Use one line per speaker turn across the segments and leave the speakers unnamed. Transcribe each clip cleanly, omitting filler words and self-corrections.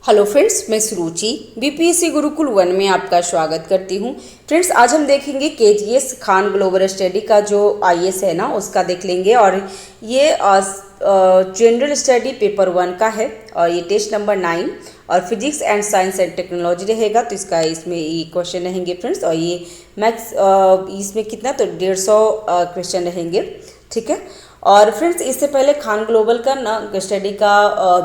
Hello friends, मैं सुरुचि BPSC Gurukul 1 में आपका स्वागत करती हूँ। फ्रेंड्स, आज हम देखेंगे केजीएस खान ग्लोबल स्टडी का जो आईएएस है ना, उसका देख लेंगे। और ये जनरल स्टडी पेपर 1 का है और ये टेस्ट नंबर 9 और physics and science and technology रहेगा। तो इसमें ये क्वेश्चन रहेंगे फ्रेंड्स। और ये मैक्स इसमें कितना, तो 150 क्वेश्चन रहेंगे, ठीक है। और फ्रेंड्स, इससे पहले खान ग्लोबल का ना स्टडी का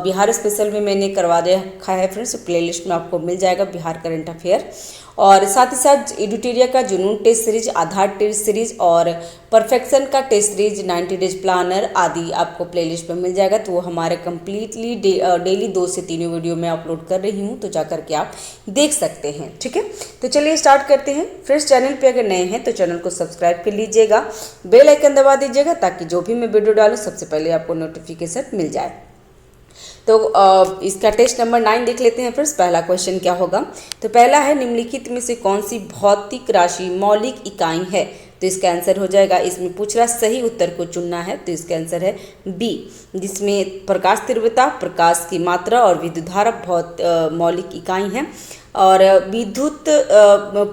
बिहार स्पेशल में मैंने करवा रखा है फ्रेंड्स। प्लेलिस्ट में आपको मिल जाएगा बिहार करंट अफेयर। और साथ ही साथ एडुटेरिया का जुनून टेस्ट सीरीज, आधार टेस्ट सीरीज और परफेक्शन का टेस्ट सीरीज, 90 डेज प्लानर आदि आपको प्लेलिस्ट में मिल जाएगा। तो वो हमारे कम्प्लीटली डेली 2 से 3 वीडियो में अपलोड कर रही हूँ, तो जाकर के आप देख सकते हैं, ठीक है। तो चलिए स्टार्ट करते हैं। फ्रेंड्स, चैनल पे अगर नए हैं तो चैनल को सब्सक्राइब कर लीजिएगा, बेल आइकन दबा दीजिएगा ताकि जो भी मैं वीडियो डालूँ सबसे पहले आपको नोटिफिकेशन मिल जाए। तो इसका टेस्ट नंबर 9 देख लेते हैं फ्रेंड्स। पहला क्वेश्चन क्या होगा, तो पहला है निम्नलिखित में से कौन सी भौतिक राशि मौलिक इकाई है। तो इसका आंसर हो जाएगा, इसमें पूछ रहा सही उत्तर को चुनना है। तो इसका आंसर है बी, जिसमें प्रकाश तीव्रता, प्रकाश की मात्रा और विद्युत धारा मौलिक इकाई हैं। और विद्युत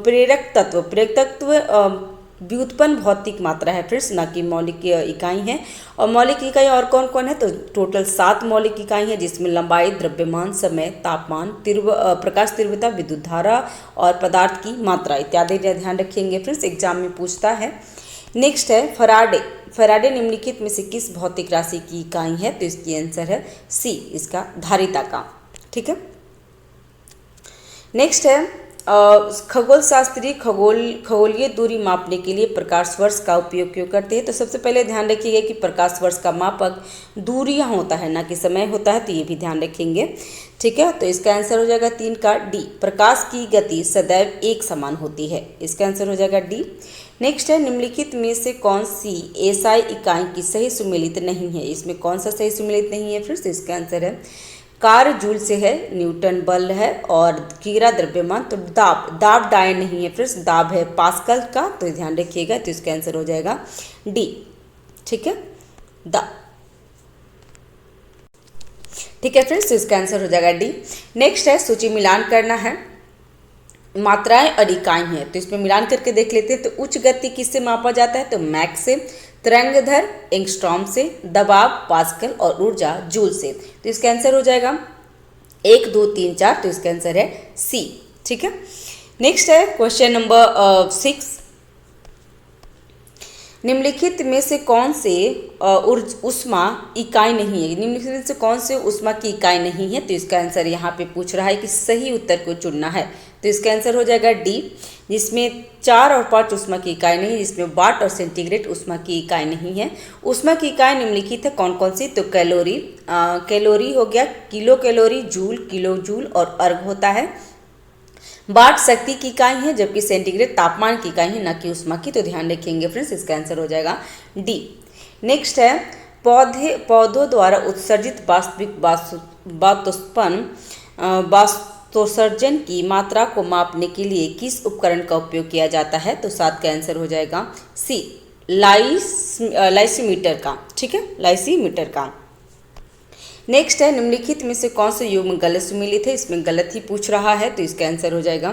प्रेरक तत्व व्युत्पन्न भौतिक मात्रा है फ्रेंड्स, ना कि मौलिक इकाई है। और मौलिक इकाई और कौन कौन है, तो टोटल 7 मौलिक इकाई है, जिसमें लंबाई, द्रव्यमान, समय, तापमान, प्रकाश तीव्रता, विद्युत धारा और पदार्थ की मात्रा इत्यादि ध्यान रखेंगे फ्रेंड्स, एग्जाम में पूछता है। नेक्स्ट है फैराडे निम्नलिखित में से किस भौतिक राशि की इकाई है। तो इसकी आंसर है सी, इसका धारिता का, ठीक है। नेक्स्ट है खगोल शास्त्री खगोलीय दूरी मापने के लिए प्रकाश वर्ष का उपयोग क्यों करते हैं। तो सबसे पहले ध्यान रखिएगा कि प्रकाश वर्ष का मापक दूरियां होता है, ना कि समय होता है, तो ये भी ध्यान रखेंगे, ठीक है। तो इसका आंसर हो जाएगा 3 का डी, प्रकाश की गति सदैव एक समान होती है। इसका आंसर हो जाएगा डी। नेक्स्ट है निम्नलिखित में से कौन सी एसआई इकाई की सही सुमेलित नहीं है। इसमें कौन सा सही सुमेलित नहीं है फ्रेंड्स। इसका आंसर है कार्य जूल से है, न्यूटन बल है और कीरा द्रव्यमान। तो दाब डायन नहीं है फ्रेंड्स, दाब है पास्कल का, तो ध्यान रखिएगा। तो इसका आंसर हो जाएगा डी, ठीक है, ठीक है फ्रेंड्स। तो इसका आंसर हो जाएगा डी। नेक्स्ट है सूची मिलान करना है, मात्राएं और इकाई हैं। तो इसमें मिलान करके देख लेते हैं। तो उच्च गति किससे मापा जाता है, तो मैक से, तरंगधर एंगस्ट्रॉम से, दबाव पास्कल और ऊर्जा जूल से। तो इसका आंसर हो जाएगा 1, 2, 3, 4। तो इसका आंसर है सी, ठीक है। नेक्स्ट है क्वेश्चन नंबर 6, निम्नलिखित में से कौन से उष्मा इकाई नहीं है। निम्नलिखित में से कौन से उष्मा की इकाई नहीं है। तो इसका आंसर यहाँ पे पूछ रहा है कि सही उत्तर को चुनना है। तो इसका आंसर हो जाएगा डी, जिसमें 4 और 5 उष्मा की इकाई नहीं है, जिसमें वाट और सेंटीग्रेड उष्मा की इकाई नहीं है। उष्मा की इकाई निम्नलिखित है कौन कौन सी, तो कैलोरी हो गया, kilo calorie, joule, kilo joule और अर्ग होता है। वाट शक्ति की इकाई है, जबकि सेंटीग्रेड तापमान की इकाई है, न कि उष्मा की। तो ध्यान रखेंगे फ्रेंड्स, इसका आंसर हो जाएगा डी। नेक्स्ट है पौधों द्वारा उत्सर्जित वास्तविक वास्तोत्सर्जन की मात्रा को मापने के लिए किस उपकरण का उपयोग किया जाता है। तो 7 का आंसर हो जाएगा सी, लाइसीमीटर का, ठीक है, लाइसीमीटर का। नेक्स्ट है निम्नलिखित में से कौन से युग्म गलत सुमेलित है। इसमें गलत ही पूछ रहा है। तो इसका आंसर हो जाएगा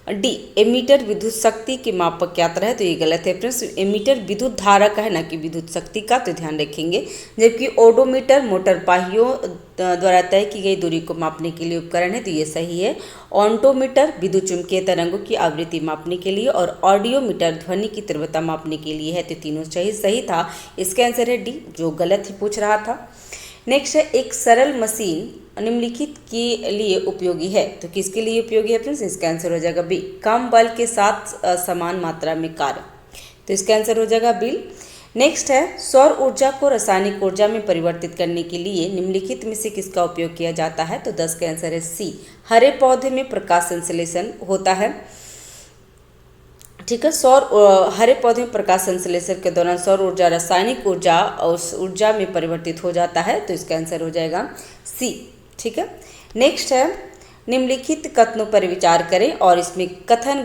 डी, एमीटर विद्युत शक्ति के मापक यंत्र है। तो ये गलत है फ्रेंड्स, एमीटर विद्युत धारा का है, ना कि विद्युत शक्ति का। तो ध्यान रखेंगे। जबकि ओडोमीटर मोटर पहियों द्वारा तय की गई दूरी को मापने के लिए उपकरण है। तो ये सही है। ऑन्टोमीटर विद्युत चुंबकीय तरंगों की आवृत्ति मापने के लिए और ऑडियोमीटर ध्वनि की तीव्रता मापने के लिए है। तो तीनों सही था। इसका आंसर है डी, जो गलत ही पूछ रहा था। नेक्स्ट है एक सरल मशीन निम्नलिखित के लिए उपयोगी है। तो किसके लिए उपयोगी है फ्रेंड्स। इसका आंसर हो जाएगा बी, कम बल के साथ समान मात्रा में कार्य। तो इसका आंसर हो जाएगा बी। नेक्स्ट है सौर ऊर्जा को रासायनिक ऊर्जा में परिवर्तित करने के लिए निम्नलिखित में से किसका उपयोग किया जाता है। तो 10 का आंसर है सी, हरे पौधे में प्रकाश संश्लेषण होता है, ठीक है। हरे पौधे में प्रकाश संश्लेषण के दौरान सौर ऊर्जा रासायनिक ऊर्जा उस ऊर्जा में परिवर्तित हो जाता है। तो इसका आंसर हो जाएगा सी, ठीक है। नेक्स्ट है निम्नलिखित कथनों पर विचार करें और इसमें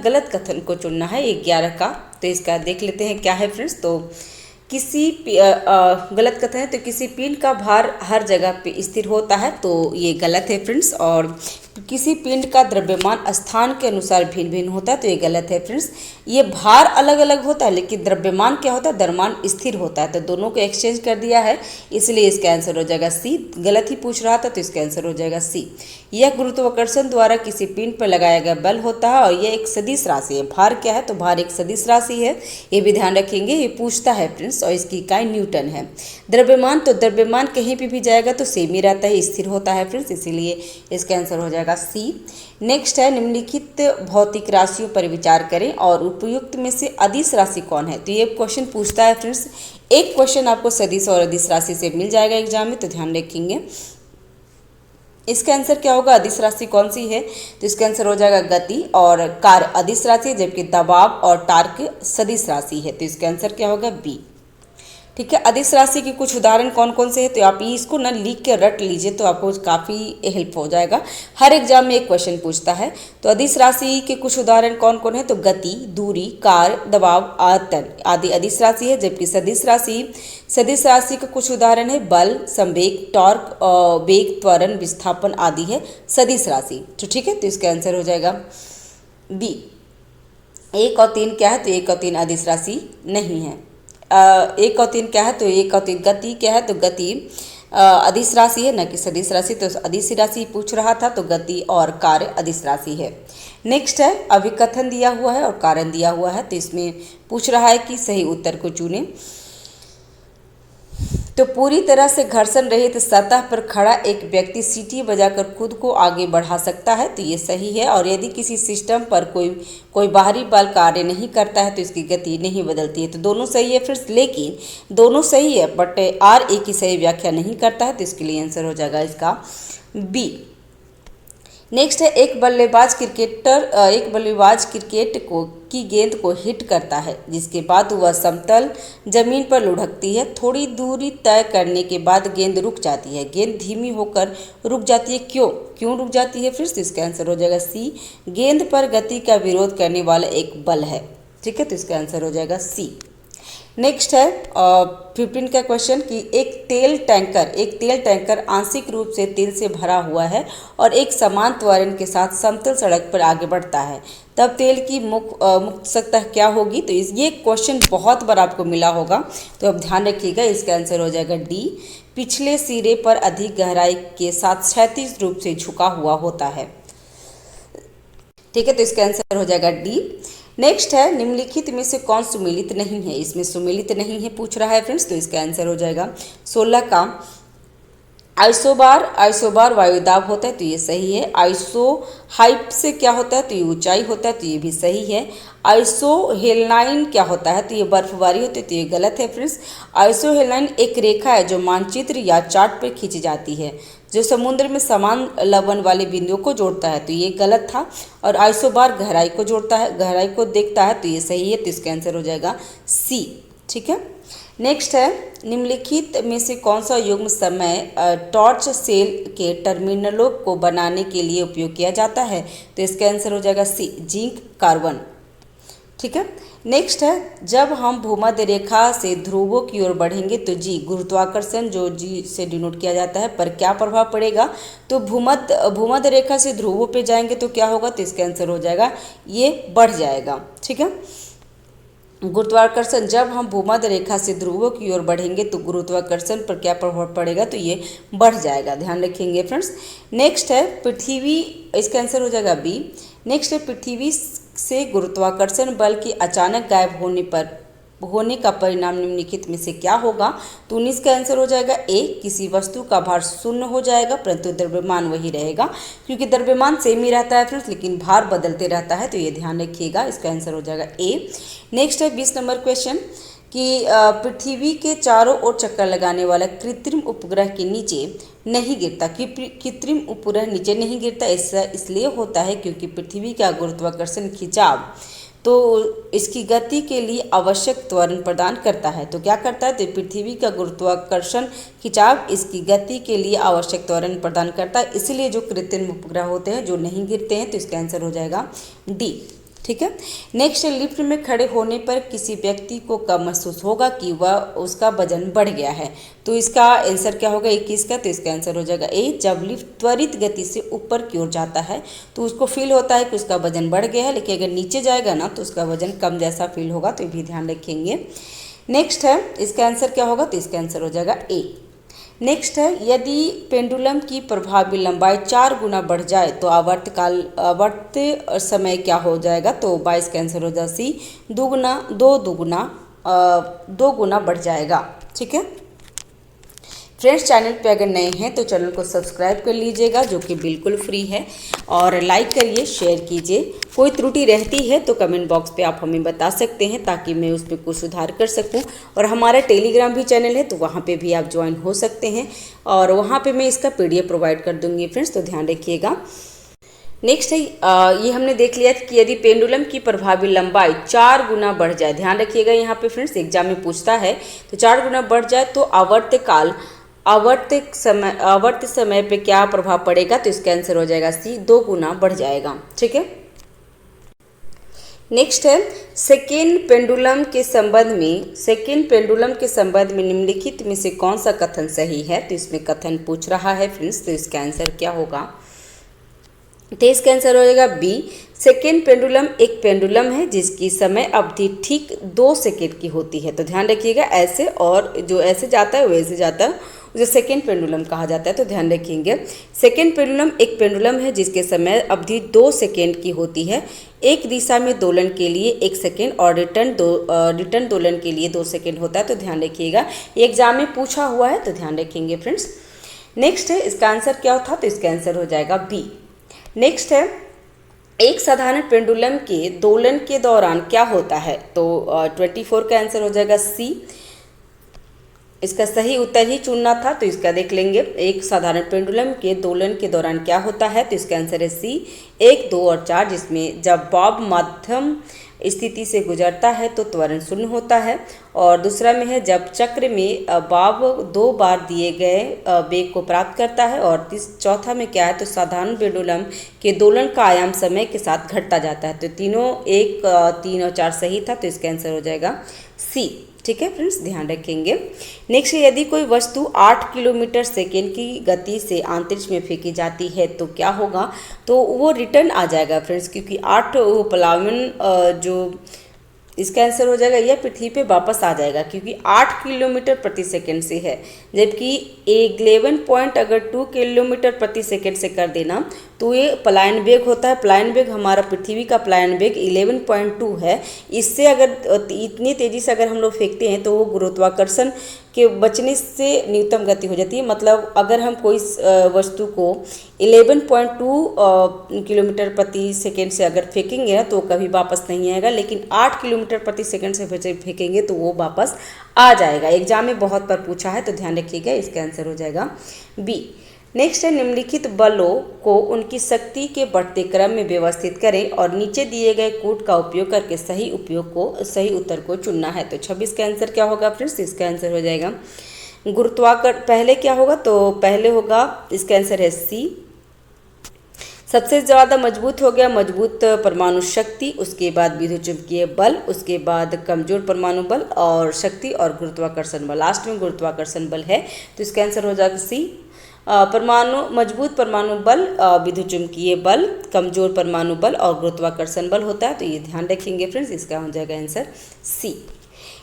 गलत कथन को चुनना है 11 का। तो इसका देख लेते हैं क्या है फ्रेंड्स। तो गलत कथन है, तो किसी पिंड का भार हर जगह पे स्थिर होता है। तो ये गलत है फ्रेंड्स। और किसी पिंड का द्रव्यमान स्थान के अनुसार भिन्न भिन्न होता है, तो ये गलत है फ्रेंड्स। ये भार अलग अलग होता है लेकिन द्रव्यमान क्या होता है, द्रव्यमान स्थिर होता है। तो दोनों को एक्सचेंज कर दिया है, इसलिए इसका आंसर हो जाएगा सी। गलत ही पूछ रहा था तो इसका आंसर हो जाएगा सी। यह गुरुत्वाकर्षण द्वारा किसी पिंड पर लगाया गया बल होता है और यह एक सदिश राशि है। भार क्या है, तो भार एक सदिश राशि है, ये भी ध्यान रखेंगे, ये पूछता है फ्रेंड्स। और इसकी इकाई न्यूटन है। द्रव्यमान, तो द्रव्यमान कहीं भी जाएगा तो सेम ही रहता है, स्थिर होता है फ्रेंड्स, इसीलिए इसका आंसर हो जाएगा सी। नेक्स्ट है, निम्नलिखित भौतिक राशियों पर विचार करें और उपयुक्त में से अदिश राशि कौन है। तो ये क्वेश्चन पूछता है फ्रेंड्स। एक क्वेश्चन आपको सदिश और अदिश राशि से मिल जाएगा एग्जाम में, तो ध्यान रखेंगे। इसका आंसर क्या होगा, अदिश राशि कौन सी है, तो इसका आंसर हो जाएगा गति और कार्य अदिश राशि है, जबकि दबाव और टार्क सदिश राशि है। तो इसका आंसर क्या होगा, बी। ठीक है, अदिश राशि के कुछ उदाहरण कौन कौन से हैं, तो आप इसको ना लिख के रट लीजिए तो आपको काफ़ी हेल्प हो जाएगा। हर एग्जाम में एक क्वेश्चन पूछता है। तो अदिश राशि के कुछ उदाहरण कौन कौन है, तो गति, दूरी, कार्य, दबाव, आयतन आदि अदिश राशि है। जबकि सदिश राशि के कुछ उदाहरण है बल, संवेग, टॉर्क, वेग, त्वरण, विस्थापन आदि है सदिश राशि। तो ठीक है, तो इसका आंसर हो जाएगा बी। 1 और 3 क्या है, तो 1 और 3 अदिश राशि नहीं है। 1 और 3 क्या है, तो 1 और 3 गति क्या है, तो गति अदिश राशि है न कि सदिश राशि। तो अदिश राशि पूछ रहा था, तो गति और कार्य अदिश राशि है। नेक्स्ट है, अभिकथन दिया हुआ है और कारण दिया हुआ है, तो इसमें पूछ रहा है कि सही उत्तर को चुनें। तो पूरी तरह से घर्षण रहित सतह पर खड़ा एक व्यक्ति सीटी बजाकर खुद को आगे बढ़ा सकता है, तो ये सही है। और यदि किसी सिस्टम पर कोई बाहरी बल कार्य नहीं करता है तो इसकी गति नहीं बदलती है। तो दोनों सही है फ्रेंड्स, लेकिन दोनों सही है बट आर ए की सही व्याख्या नहीं करता है, तो इसके लिए आंसर हो जाएगा इसका बी। नेक्स्ट है, एक बल्लेबाज क्रिकेट की गेंद को हिट करता है, जिसके बाद वह समतल जमीन पर लुढ़कती है। थोड़ी दूरी तय करने के बाद गेंद रुक जाती है। गेंद धीमी होकर रुक जाती है, क्यों रुक जाती है फ्रेंड्स, इसका आंसर हो जाएगा सी। गेंद पर गति का विरोध करने वाला एक बल है। ठीक है, तो इसका आंसर हो जाएगा सी। नेक्स्ट है 15 का क्वेश्चन कि एक तेल टैंकर आंशिक रूप से तेल से भरा हुआ है और एक समान त्वरण के साथ समतल सड़क पर आगे बढ़ता है, तब तेल की मुक्त सतह क्या होगी। तो ये क्वेश्चन बहुत बार आपको मिला होगा, तो अब ध्यान रखिएगा, इसका आंसर हो जाएगा डी। पिछले सिरे पर अधिक गहराई के साथ क्षैतिज रूप से झुका हुआ होता है। ठीक है, तो इसका आंसर हो जाएगा डी। नेक्स्ट है, निम्नलिखित में से कौन सुमेलित नहीं है। इसमें सुमेलित नहीं है पूछ रहा है फ्रेंड्स, तो इसका आंसर हो जाएगा 16 का आइसोबार वायुदाब होता है, तो ये सही है। आइसो हाइट से क्या होता है, तो ये ऊंचाई होता है, तो ये भी सही है। आइसोहेलाइन क्या होता है, तो ये बर्फबारी होती है, तो ये गलत है फ्रेंड्स। आइसोहेलाइन एक रेखा है जो मानचित्र या चार्ट पर खींची जाती है, जो समुद्र में समान लवण वाले बिंदुओं को जोड़ता है, तो ये गलत था। और आइसोबार गहराई को जोड़ता है, गहराई को देखता है, तो ये सही है, तो इसका आंसर हो जाएगा सी। ठीक है, नेक्स्ट है, निम्नलिखित में से कौन सा युग्म समय टॉर्च सेल के टर्मिनलों को बनाने के लिए उपयोग किया जाता है, तो इसका आंसर हो जाएगा सी, जिंक कार्बन। ठीक है, नेक्स्ट है, जब हम भूमध्य रेखा से ध्रुवों की ओर बढ़ेंगे तो जी गुरुत्वाकर्षण जो जी से डिनोट किया जाता है पर क्या प्रभाव पड़ेगा, तो भूमध्य रेखा से ध्रुवों पे जाएंगे तो क्या होगा, तो इसका आंसर हो जाएगा ये बढ़ जाएगा। ठीक है, गुरुत्वाकर्षण, जब हम भूमध्य रेखा से ध्रुवों की ओर बढ़ेंगे तो गुरुत्वाकर्षण पर क्या प्रभाव पड़ेगा, तो ये बढ़ जाएगा, ध्यान रखेंगे फ्रेंड्स। नेक्स्ट है पृथ्वी, इसका आंसर हो जाएगा बी। नेक्स्ट है, पृथ्वी से गुरुत्वाकर्षण बल के अचानक गायब होने का परिणाम निम्नलिखित में से क्या होगा, तो 19 का आंसर हो जाएगा ए, किसी वस्तु का भार शून्य हो जाएगा परंतु द्रव्यमान वही रहेगा, क्योंकि द्रव्यमान सेम ही रहता है फ्रेंड्स लेकिन भार बदलते रहता है, तो ये ध्यान रखिएगा, इसका आंसर हो जाएगा ए। नेक्स्ट है 20 नंबर क्वेश्चन कि पृथ्वी के चारों ओर चक्कर लगाने वाला कृत्रिम उपग्रह के नीचे नहीं गिरता। कृत्रिम उपग्रह नीचे नहीं गिरता, ऐसा इसलिए होता है क्योंकि पृथ्वी का गुरुत्वाकर्षण खिंचाव तो इसकी गति के लिए आवश्यक त्वरण प्रदान करता है। तो क्या करता है, तो पृथ्वी का गुरुत्वाकर्षण खिंचाव इसकी गति के लिए आवश्यक त्वरण प्रदान करता है, इसलिए जो कृत्रिम उपग्रह होते हैं जो नहीं गिरते हैं, तो इसका आंसर हो जाएगा डी। ठीक है। नेक्स्ट है, लिफ्ट में खड़े होने पर किसी व्यक्ति को कब महसूस होगा कि वह उसका वजन बढ़ गया है। तो इसका आंसर क्या होगा 21 का, तो इसका आंसर हो जाएगा ए। जब लिफ्ट त्वरित गति से ऊपर की ओर जाता है तो उसको फील होता है कि उसका वजन बढ़ गया है, लेकिन अगर नीचे जाएगा ना तो उसका वजन कम जैसा फील होगा, तो ये भी ध्यान रखेंगे। नेक्स्ट है, इसका आंसर क्या होगा, तो इसका आंसर हो जाएगा ए। नेक्स्ट है, यदि पेंडुलम की प्रभावी लंबाई 4 गुना बढ़ जाए तो आवर्त समय क्या हो जाएगा, तो 22 का आंसर हो जाएगा सी, दो गुना बढ़ जाएगा। ठीक है फ्रेंड्स, चैनल पे अगर नए हैं तो चैनल को सब्सक्राइब कर लीजिएगा, जो कि बिल्कुल फ्री है, और लाइक करिए, शेयर कीजिए। कोई त्रुटि रहती है तो कमेंट बॉक्स पे आप हमें बता सकते हैं, ताकि मैं उस पर कुछ सुधार कर सकूं। और हमारा टेलीग्राम भी चैनल है, तो वहाँ पे भी आप ज्वाइन हो सकते हैं, और वहाँ पे मैं इसका PDF प्रोवाइड कर दूँगी फ्रेंड्स, तो ध्यान रखिएगा। नेक्स्ट है, ये हमने देख लिया कि यदि पेंडुलम की प्रभावी लंबाई 4 गुना बढ़ जाए, ध्यान रखिएगा यहाँ पे फ्रेंड्स, एग्जाम में पूछता है, तो 4 गुना बढ़ जाए तो आवर्त समय पे क्या प्रभाव पड़ेगा, तो इसका आंसर हो जाएगा सी, 2 गुना बढ़ जाएगा। ठीक है। नेक्स्ट है, सेकेंड पेंडुलम के संबंध में निम्नलिखित में से कौन सा कथन सही है, तो इसमें कथन पूछ रहा है फ्रेंड्स, तो इसका आंसर क्या होगा, तो इसका आंसर हो जाएगा बी। सेकेंड पेंडुलम एक पेंडुलम है जिसकी समय अवधि ठीक 2 सेकेंड की होती है। तो ध्यान रखिएगा, ऐसे और जो ऐसे जाता है वैसे जाता है, उसे सेकेंड पेंडुलम कहा जाता है। तो ध्यान रखेंगे, सेकेंड पेंडुलम एक पेंडुलम है जिसके समय अवधि 2 सेकेंड की होती है। एक दिशा में दोलन के लिए 1 सेकेंड और रिटर्न दोलन के लिए 2 सेकेंड होता है। तो ध्यान रखिएगा, ये एग्जाम में पूछा हुआ है, तो ध्यान रखेंगे फ्रेंड्स। नेक्स्ट है, इसका आंसर क्या था, तो इसका आंसर हो जाएगा बी। नेक्स्ट है, एक साधारण पेंडुलम के दोलन के दौरान क्या होता है, तो 24 का आंसर हो जाएगा सी। इसका सही उत्तर ही चुनना था, तो इसका देख लेंगे, एक साधारण पेंडुलम के दोलन के दौरान क्या होता है, तो इसका आंसर है सी, 1, 2 और 4, जिसमें जब बॉब मध्यम स्थिति से गुजरता है तो त्वरण शून्य होता है, और दूसरा में है जब चक्र में बॉब 2 बार दिए गए वेग को प्राप्त करता है, और चौथा में क्या है, तो साधारण पेंडुलम के दोलन का आयाम समय के साथ घटता जाता है। तो तीनों 1, 3 और 4 सही था, तो इसका आंसर हो जाएगा सी। ठीक है फ्रेंड्स, ध्यान रखेंगे। नेक्स्ट, यदि कोई वस्तु 8 किलोमीटर सेकेंड की गति से अंतरिक्ष में फेंकी जाती है तो क्या होगा, तो वो रिटर्न आ जाएगा फ्रेंड्स, क्योंकि 8 प्लावन जो इसका आंसर हो जाएगा यह पृथ्वी पे वापस आ जाएगा, क्योंकि 8 किलोमीटर प्रति सेकंड से है, जबकि 11.2 किलोमीटर प्रति सेकंड से कर देना तो ये पलायन वेग होता है। पलायन वेग हमारा पृथ्वी का पलायन वेग 11.2 है। इससे अगर इतनी तेज़ी से अगर हम लोग फेंकते हैं तो वो गुरुत्वाकर्षण के बचने से न्यूनतम गति हो जाती है। मतलब अगर हम कोई वस्तु को 11.2 किलोमीटर प्रति सेकंड से अगर फेंकेंगे ना तो कभी वापस नहीं आएगा, लेकिन 8 किलोमीटर प्रति सेकंड से फेंकेंगे तो वो वापस आ जाएगा। एग्जाम में बहुत बार पूछा है, तो ध्यान रखिएगा, इसका आंसर हो जाएगा बी। नेक्स्ट है, निम्नलिखित बलों को उनकी शक्ति के बढ़ते क्रम में व्यवस्थित करें और नीचे दिए गए कूट का उपयोग करके सही उत्तर को चुनना है। तो 26 का आंसर क्या होगा फ्रेंड्स, इसका आंसर हो जाएगा गुरुत्वाकर्षण। पहले क्या होगा, तो पहले होगा, इसका आंसर है सी। सबसे ज़्यादा मजबूत हो गया मजबूत परमाणु शक्ति, उसके बाद विद्युतचुंबकीय बल, उसके बाद कमजोर परमाणु बल और शक्ति, और गुरुत्वाकर्षण बल। लास्ट में गुरुत्वाकर्षण बल है, तो इसका आंसर हो जाएगा सी। मजबूत परमाणु बल, विद्युतचुंबकीय बल, कमजोर परमाणु बल और गुरुत्वाकर्षण बल होता है। तो ये ध्यान रखेंगे फ्रेंड्स, इसका हो जाएगा आंसर सी।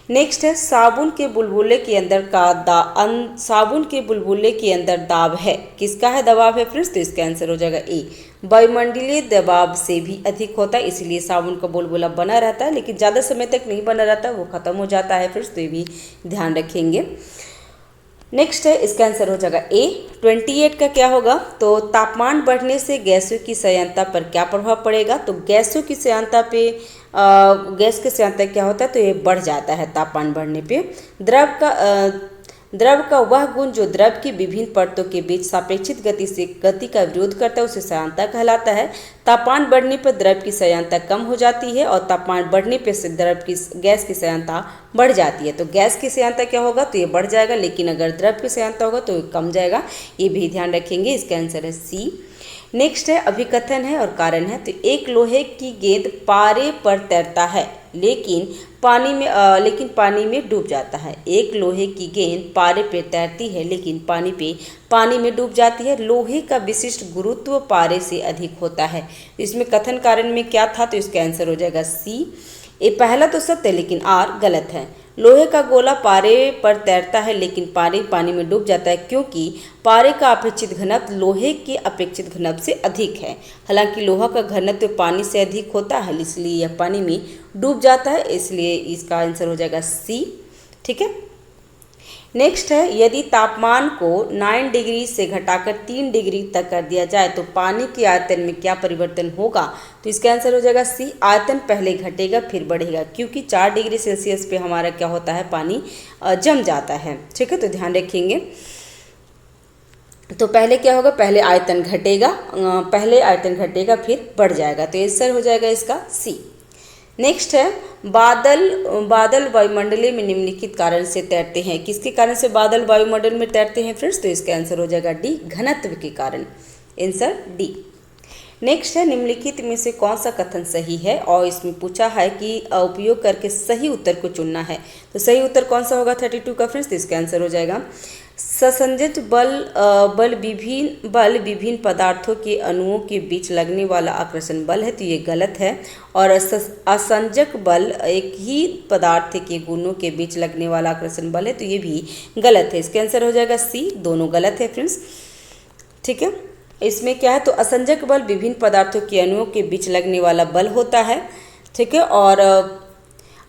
नेक्स्ट है, साबुन के बुलबुले के अंदर दाब है, किसका है दबाव है फ्रेंड्स, तो इसका आंसर हो जाएगा ए। वायुमंडलीय दबाव से भी अधिक होता है, इसलिए साबुन का बुलबुला बना रहता है, लेकिन ज़्यादा समय तक नहीं बना रहता, वो खत्म हो जाता है फ्रेंड्स, तो ये भी ध्यान रखेंगे। नेक्स्ट है, इसका आंसर हो जाएगा ए। 28 का क्या होगा, तो तापमान बढ़ने से गैसों की संयंत्रता पर क्या प्रभाव पड़ेगा, तो गैसों की संयंत्रता पे गैस की संयंत्रता क्या होता है, तो ये बढ़ जाता है तापमान बढ़ने पे। द्रव का वह गुण जो द्रव की विभिन्न परतों के बीच सापेक्षिक गति का विरोध करता है उसे संयंत्रता कहलाता है। तापमान बढ़ने पर द्रव की संयंत्रता कम हो जाती है और तापमान बढ़ने पर गैस की संयंत्रता बढ़ जाती है। तो गैस की संयंत्रता क्या होगा, तो ये बढ़ जाएगा, लेकिन अगर द्रव की संयंत्रता होगा तो ये कम जाएगा। ये भी ध्यान रखेंगे, इसका आंसर है सी। नेक्स्ट है अभिकथन है और कारण है। तो एक लोहे की गेंद पारे पर तैरता है लेकिन पानी में डूब जाता है। एक लोहे की गेंद पारे पे तैरती है लेकिन पानी में डूब जाती है। लोहे का विशिष्ट गुरुत्व पारे से अधिक होता है। इसमें कथन कारण में क्या था, तो इसका आंसर हो जाएगा सी। ये पहला तो सत्य है लेकिन आर गलत है। लोहे का गोला पारे पर तैरता है लेकिन पानी में डूब जाता है क्योंकि पारे का अपेक्षित घनत्व लोहे के अपेक्षित घनत्व से अधिक है। हालांकि लोहा का घनत्व पानी से अधिक होता है इसलिए यह पानी में डूब जाता है, इसलिए इसका आंसर हो जाएगा सी। ठीक है। नेक्स्ट है यदि तापमान को 9 डिग्री से घटाकर 3 डिग्री तक कर दिया जाए तो पानी के आयतन में क्या परिवर्तन होगा, तो इसका आंसर हो जाएगा सी। आयतन पहले घटेगा फिर बढ़ेगा क्योंकि 4 डिग्री सेल्सियस पे हमारा क्या होता है, पानी जम जाता है। ठीक है, तो ध्यान रखेंगे। तो पहले क्या होगा, पहले आयतन घटेगा फिर बढ़ जाएगा, तो आंसर हो जाएगा इसका सी। नेक्स्ट है बादल वायुमंडलीय में निम्नलिखित कारण से तैरते हैं। किसके कारण से बादल वायुमंडल में तैरते हैं फ्रेंड्स, तो इसका आंसर हो जाएगा डी, घनत्व के कारण। Answer D. नेक्स्ट है निम्नलिखित में से कौन सा कथन सही है, और इसमें पूछा है कि उपयोग करके सही उत्तर को चुनना है। तो सही उत्तर कौन सा होगा 32 का फ्रेंड्स, तो इसका आंसर हो जाएगा ससंजित बल विभिन्न पदार्थों के अणुओं के बीच लगने वाला आकर्षण बल है, तो ये गलत है। और असंजक बल एक ही पदार्थ के गुणों के बीच लगने वाला आकर्षण बल है, तो ये भी गलत है। इसका आंसर हो जाएगा सी, दोनों गलत है फ्रेंड्स। ठीक है, इसमें क्या है, तो असंजक बल विभिन्न पदार्थों के अणुओं के बीच लगने वाला बल होता है। ठीक है, और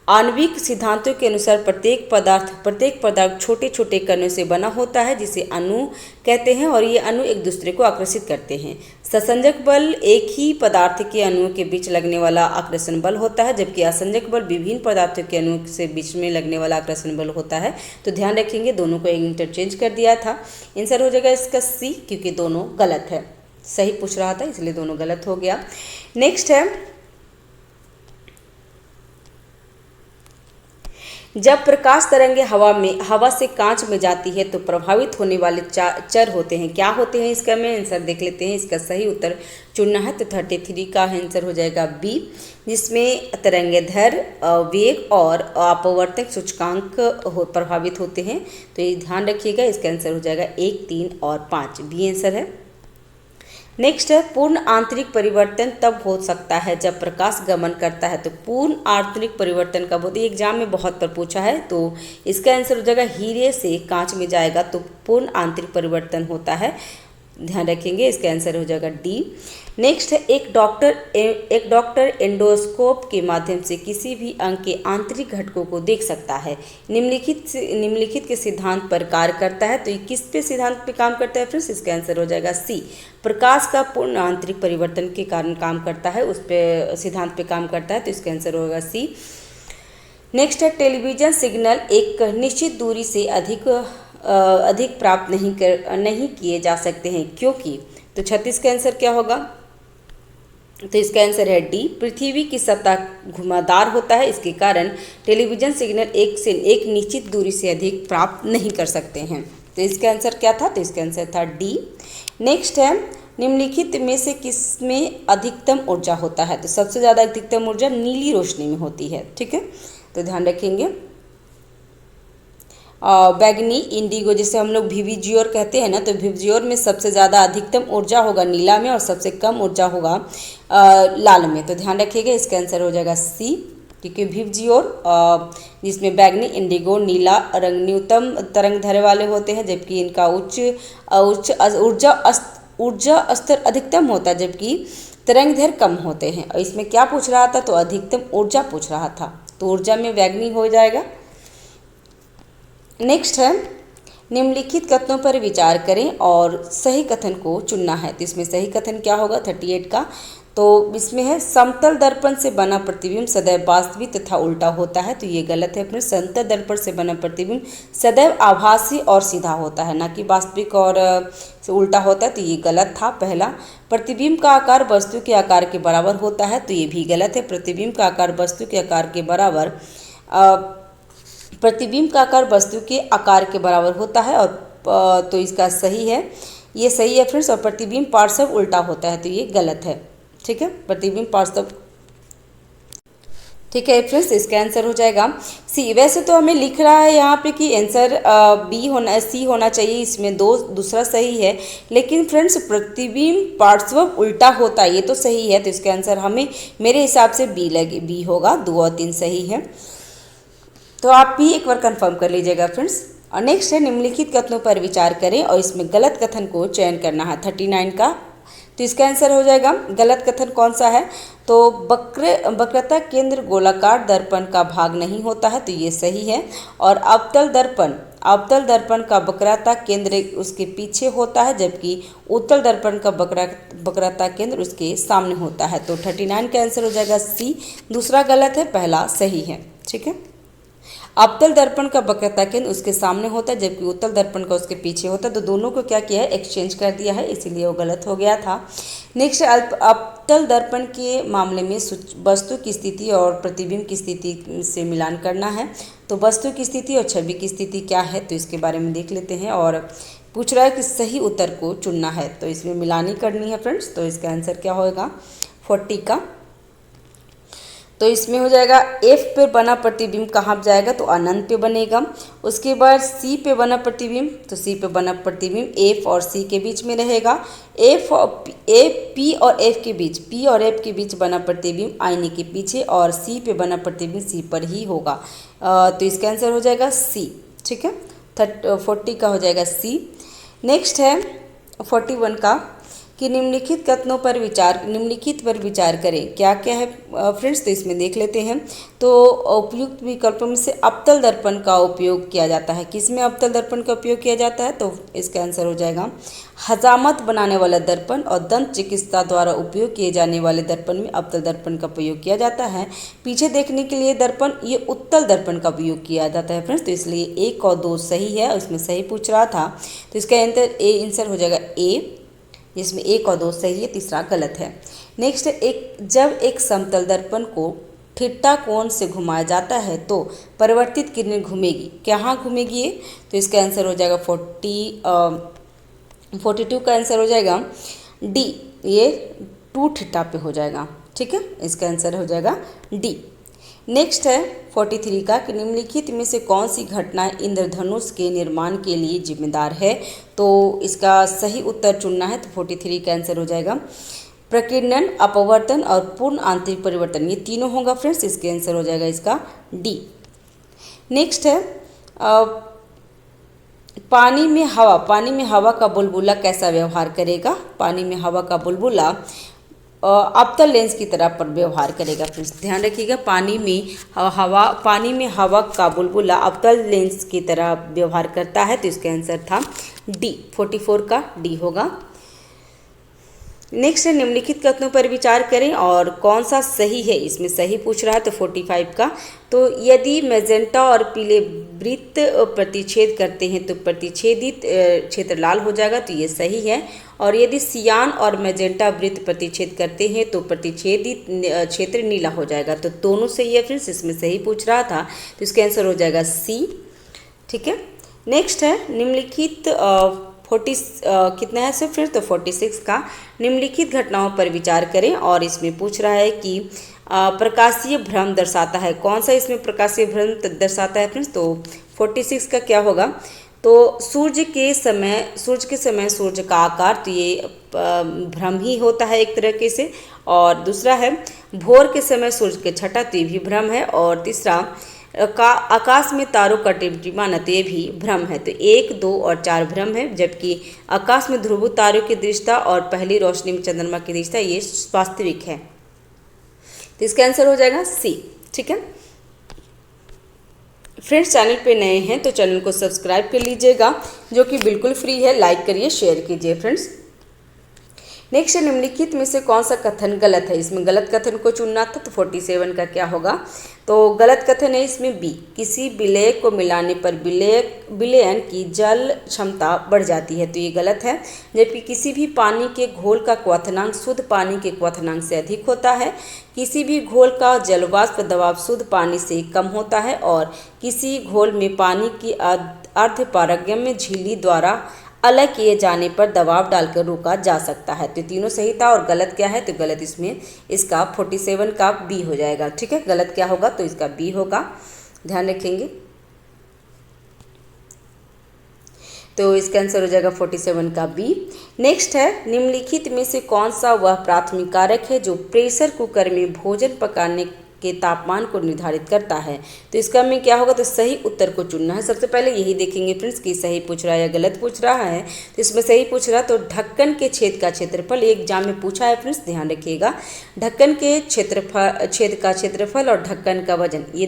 आणविक सिद्धांतों के अनुसार प्रत्येक पदार्थ छोटे छोटे कणों से बना होता है जिसे अणु कहते हैं, और ये अणु एक दूसरे को आकर्षित करते हैं। ससंजक बल एक ही पदार्थ के अणुओं के बीच लगने वाला आकर्षण बल होता है, जबकि असंजक बल विभिन्न पदार्थों के अणुओं से बीच में लगने वाला आकर्षण बल होता है। तो ध्यान रखेंगे, दोनों को इंटरचेंज कर दिया था। आंसर हो जाएगा इसका सी, क्योंकि दोनों गलत है। सही पूछ रहा था इसलिए दोनों गलत हो गया। नेक्स्ट है जब प्रकाश तरंगे हवा से कांच में जाती है तो प्रभावित होने वाले चर होते हैं। क्या होते हैं, इसका मैं आंसर देख लेते हैं। इसका सही उत्तर चुनना है तो 33 का आंसर हो जाएगा बी, जिसमें तरंगेधर वेग और अपवर्तक सूचकांक प्रभावित होते हैं। तो ये ध्यान रखिएगा, इसका आंसर हो जाएगा 1, 3 और 5, बी आंसर है। नेक्स्ट है पूर्ण आंतरिक परिवर्तन तब हो सकता है जब प्रकाश गमन करता है। तो पूर्ण आंतरिक परिवर्तन कब होती है, एग्जाम में बहुत पर पूछा है, तो इसका आंसर हो जाएगा हीरे से कांच में जाएगा तो पूर्ण आंतरिक परिवर्तन होता है। ध्यान रखेंगे, इसका आंसर हो जाएगा डी। नेक्स्ट है एक डॉक्टर एंडोस्कोप के माध्यम से किसी भी अंग के आंतरिक घटकों को देख सकता है। निम्नलिखित के सिद्धांत पर कार्य करता है। तो ये किस पे सिद्धांत पे काम करता है फ्रेंड्स, इसका आंसर हो जाएगा सी। प्रकाश का पूर्ण आंतरिक परिवर्तन के कारण काम करता है, उस पे सिद्धांत पे काम करता है, तो इसका आंसर होगा सी। नेक्स्ट है टेलीविजन सिग्नल एक निश्चित दूरी से अधिक प्राप्त नहीं किए जा सकते हैं क्योंकि, तो 36 का आंसर क्या होगा, तो इसका आंसर है डी। पृथ्वी की सतह घुमावदार होता है, इसके कारण टेलीविजन सिग्नल एक निश्चित दूरी से अधिक प्राप्त नहीं कर सकते हैं। तो इसका आंसर क्या था, तो इसका आंसर था डी। नेक्स्ट है निम्नलिखित में से किस में अधिकतम ऊर्जा होता है। तो सबसे ज़्यादा अधिकतम ऊर्जा नीली रोशनी में होती है। ठीक है, तो ध्यान रखेंगे। बैगनी इंडिगो जिसे हम लोग विविजियोर कहते हैं ना, तो विविजियोर में सबसे ज़्यादा अधिकतम ऊर्जा होगा नीला में और सबसे कम ऊर्जा होगा लाल में। तो ध्यान रखिएगा, इसका आंसर हो जाएगा सी, क्योंकि विविजियोर जिसमें बैगनी इंडिगो नीला रंग न्यूनतम तरंग धैर्य वाले होते हैं, जबकि इनका ऊर्जा स्तर अधिकतम होता है, जबकि तरंग धैर्य कम होते हैं। और इसमें क्या पूछ रहा था, तो अधिकतम ऊर्जा पूछ रहा था, तो ऊर्जा में बैगनी हो जाएगा। नेक्स्ट है निम्नलिखित कथनों पर विचार करें और सही कथन को चुनना है। तो इसमें सही कथन क्या होगा 38 का, तो इसमें है समतल दर्पण से बना प्रतिबिंब सदैव वास्तविक तथा उल्टा होता है। तो ये गलत है अपने, समतल दर्पण से बना प्रतिबिंब सदैव आभासी और सीधा होता है, ना कि वास्तविक और उल्टा होता है, तो ये गलत था पहला। प्रतिबिंब का आकार वस्तु के आकार के बराबर होता है, तो ये भी गलत है। प्रतिबिंब का आकार वस्तु के आकार के बराबर होता है, और तो इसका सही है ये सही है फ्रेंड्स। और प्रतिबिंब पार्श्व उल्टा होता है तो ये गलत है। ठीक है, प्रतिबिंब पार्श्व। ठीक है फ्रेंड्स, इसका आंसर हो जाएगा सी। वैसे तो हमें लिख रहा है यहाँ पे कि आंसर सी होना चाहिए, इसमें दूसरा सही है, लेकिन फ्रेंड्स प्रतिबिंब पार्श्व उल्टा होता है, ये तो सही है, तो इसका आंसर हमें मेरे हिसाब से बी होगा। 2 और 3 सही है, तो आप भी एक बार कंफर्म कर लीजिएगा फ्रेंड्स। और नेक्स्ट है निम्नलिखित कथनों पर विचार करें और इसमें गलत कथन को चयन करना है 39 का। तो इसका आंसर हो जाएगा, गलत कथन कौन सा है, तो वक्रता केंद्र गोलाकार दर्पण का भाग नहीं होता है, तो ये सही है। और अवतल दर्पण का वक्रता केंद्र उसके पीछे होता है, जबकि उत्तल दर्पण का वक्रता केंद्र उसके सामने होता है, तो 39 का आंसर हो जाएगा सी। दूसरा गलत है, पहला सही है। ठीक है, अवतल दर्पण का वक्रता केंद्र उसके सामने होता है, जबकि उत्तल दर्पण का उसके पीछे होता है, तो दोनों को क्या किया है, एक्सचेंज कर दिया है, इसीलिए वो गलत हो गया था। नेक्स्ट, अवतल दर्पण के मामले में वस्तु की स्थिति और प्रतिबिंब की स्थिति से मिलान करना है। तो वस्तु की स्थिति और छवि की स्थिति क्या है, तो इसके बारे में देख लेते हैं। और पूछ रहा है कि सही उत्तर को चुनना है, तो इसमें मिलानी करनी है फ्रेंड्स। तो इसका आंसर क्या होगा, 40 का। तो इसमें हो जाएगा एफ पे बना प्रतिबिंब कहाँ जाएगा, तो अनंत पे बनेगा। उसके बाद सी पे बना प्रतिबिंब, तो सी पे बना प्रतिबिंब एफ और सी के बीच में रहेगा। पी और एफ के बीच बना प्रतिबिंब आईने के पीछे, और सी पे बना प्रतिबिंब सी पर ही होगा। तो इसका आंसर हो जाएगा सी। ठीक है, 40 का हो जाएगा सी। नेक्स्ट है 41 का कि निम्नलिखित पर विचार करें। क्या क्या है फ्रेंड्स, तो इसमें देख लेते हैं। तो उपयुक्त विकल्पों में से अवतल दर्पण का उपयोग किया जाता है। किसमें अवतल दर्पण का उपयोग किया जाता है, तो इसका आंसर हो जाएगा हजामत बनाने वाला दर्पण और दंत चिकित्सा द्वारा उपयोग किए जाने वाले दर्पण में अवतल दर्पण का प्रयोग किया जाता है। पीछे देखने के लिए दर्पण, ये उत्तल दर्पण का उपयोग किया जाता है फ्रेंड्स। तो इसलिए 1 और 2 सही है, उसमें सही पूछ रहा था, तो इसका आंसर हो जाएगा ए, जिसमें 1 और 2 सही है, तीसरा गलत है। नेक्स्ट है जब एक समतल दर्पण को थीटा कोण से घुमाया जाता है तो परिवर्तित किरणें घूमेगी, कहाँ घूमेगी ये, तो इसका आंसर हो जाएगा 42 का आंसर हो जाएगा डी, ये 2 थीटा पे हो जाएगा। ठीक है, इसका आंसर हो जाएगा डी। नेक्स्ट है 43 का कि निम्नलिखित में से कौन सी घटना इंद्रधनुष के निर्माण के लिए जिम्मेदार है, तो इसका सही उत्तर चुनना है। तो 43 का आंसर हो जाएगा प्रकीर्णन, अपवर्तन और पूर्ण आंतरिक परिवर्तन, ये तीनों होगा फ्रेंड्स। इसके आंसर हो जाएगा इसका डी। नेक्स्ट है पानी में हवा का बुलबुला कैसा व्यवहार करेगा। पानी में हवा का बुलबुला अवतल लेंस की तरह पर व्यवहार करेगा फ्रेंड्स, ध्यान रखिएगा। पानी में हवा का बुलबुला अवतल लेंस की तरह व्यवहार करता है, तो इसका आंसर था डी, 44 का डी होगा। नेक्स्ट है निम्नलिखित कथनों पर विचार करें और कौन सा सही है, इसमें सही पूछ रहा है, तो 45 का। तो यदि मैजेंटा और पीले वृत्त प्रतिच्छेद करते हैं तो प्रतिच्छेदित क्षेत्र लाल हो जाएगा, तो ये सही है। और यदि सियान और मैजेंटा वृत्त प्रतिच्छेद करते हैं तो प्रतिच्छेदित क्षेत्र नीला हो जाएगा, तो दोनों सही है फ्रेंड्स, इसमें सही पूछ रहा था, तो इसका आंसर हो जाएगा सी। ठीक है, नेक्स्ट है निम्नलिखित कितना है सिर्फ फ्रेंड्स, तो 46 का निम्नलिखित घटनाओं पर विचार करें और इसमें पूछ रहा है कि प्रकाशीय भ्रम दर्शाता है, कौन सा इसमें प्रकाशीय भ्रम दर्शाता है फ्रेंड्स, तो 46 का क्या होगा, तो सूर्य के समय सूर्य का आकार, तो ये भ्रम ही होता है एक तरीके से। और दूसरा है भोर के समय सूर्य के छटा, तो ये भी भ्रम है। और तीसरा आकाश में तारों का टिमटिमाना, तो ये भी भ्रम है। तो 1, 2 और 4 भ्रम है, जबकि आकाश में ध्रुव तारों की दृश्यता और पहली रोशनी में चंद्रमा की दृश्यता ये वास्तविक है, तो इसका आंसर हो जाएगा सी। ठीक है फ्रेंड्स, चैनल पे नए हैं तो चैनल को सब्सक्राइब कर लीजिएगा, जो कि बिल्कुल फ्री है। लाइक करिए, शेयर कीजिए फ्रेंड्स। नेक्स्ट निम्नलिखित में से कौन सा कथन गलत है, इसमें गलत कथन को चुनना था, तो 47 का क्या होगा, तो गलत कथन है इसमें बी, किसी विलय को मिलाने पर विलयन की जल क्षमता बढ़ जाती है, तो ये गलत है। जबकि किसी भी पानी के घोल का क्वथनांक शुद्ध पानी के क्वथनांक से अधिक होता है, किसी भी घोल का जलवाष्प दबाव शुद्ध पानी से कम होता है, और किसी घोल में पानी की अर्धपारगम्य झिल्ली द्वारा अलग किए जाने पर दबाव डालकर रोका जा सकता है। तो तीनों सही था और गलत क्या है, तो गलत इसमें इसका 47 का बी हो जाएगा। ठीक है, गलत क्या होगा, तो इसका बी होगा, ध्यान रखेंगे। तो इसका आंसर हो जाएगा 47 का बी। नेक्स्ट है, निम्नलिखित में से कौन सा वह प्राथमिक कारक है जो प्रेशर कुकर में भोजन पकाने के तापमान को निर्धारित करता है। तो इसका में क्या होगा, तो सही उत्तर को चुनना है। सबसे पहले यही देखेंगे फ्रेंड्स कि सही पूछ रहा है या गलत पूछ रहा है। तो इसमें सही पूछ रहा है, तो ढक्कन के छेद का क्षेत्रफल, एक एग्जाम में पूछा है फ्रेंड्स, ध्यान रखिएगा। ढक्कन के छेद का क्षेत्रफल और ढक्कन का वजन, ये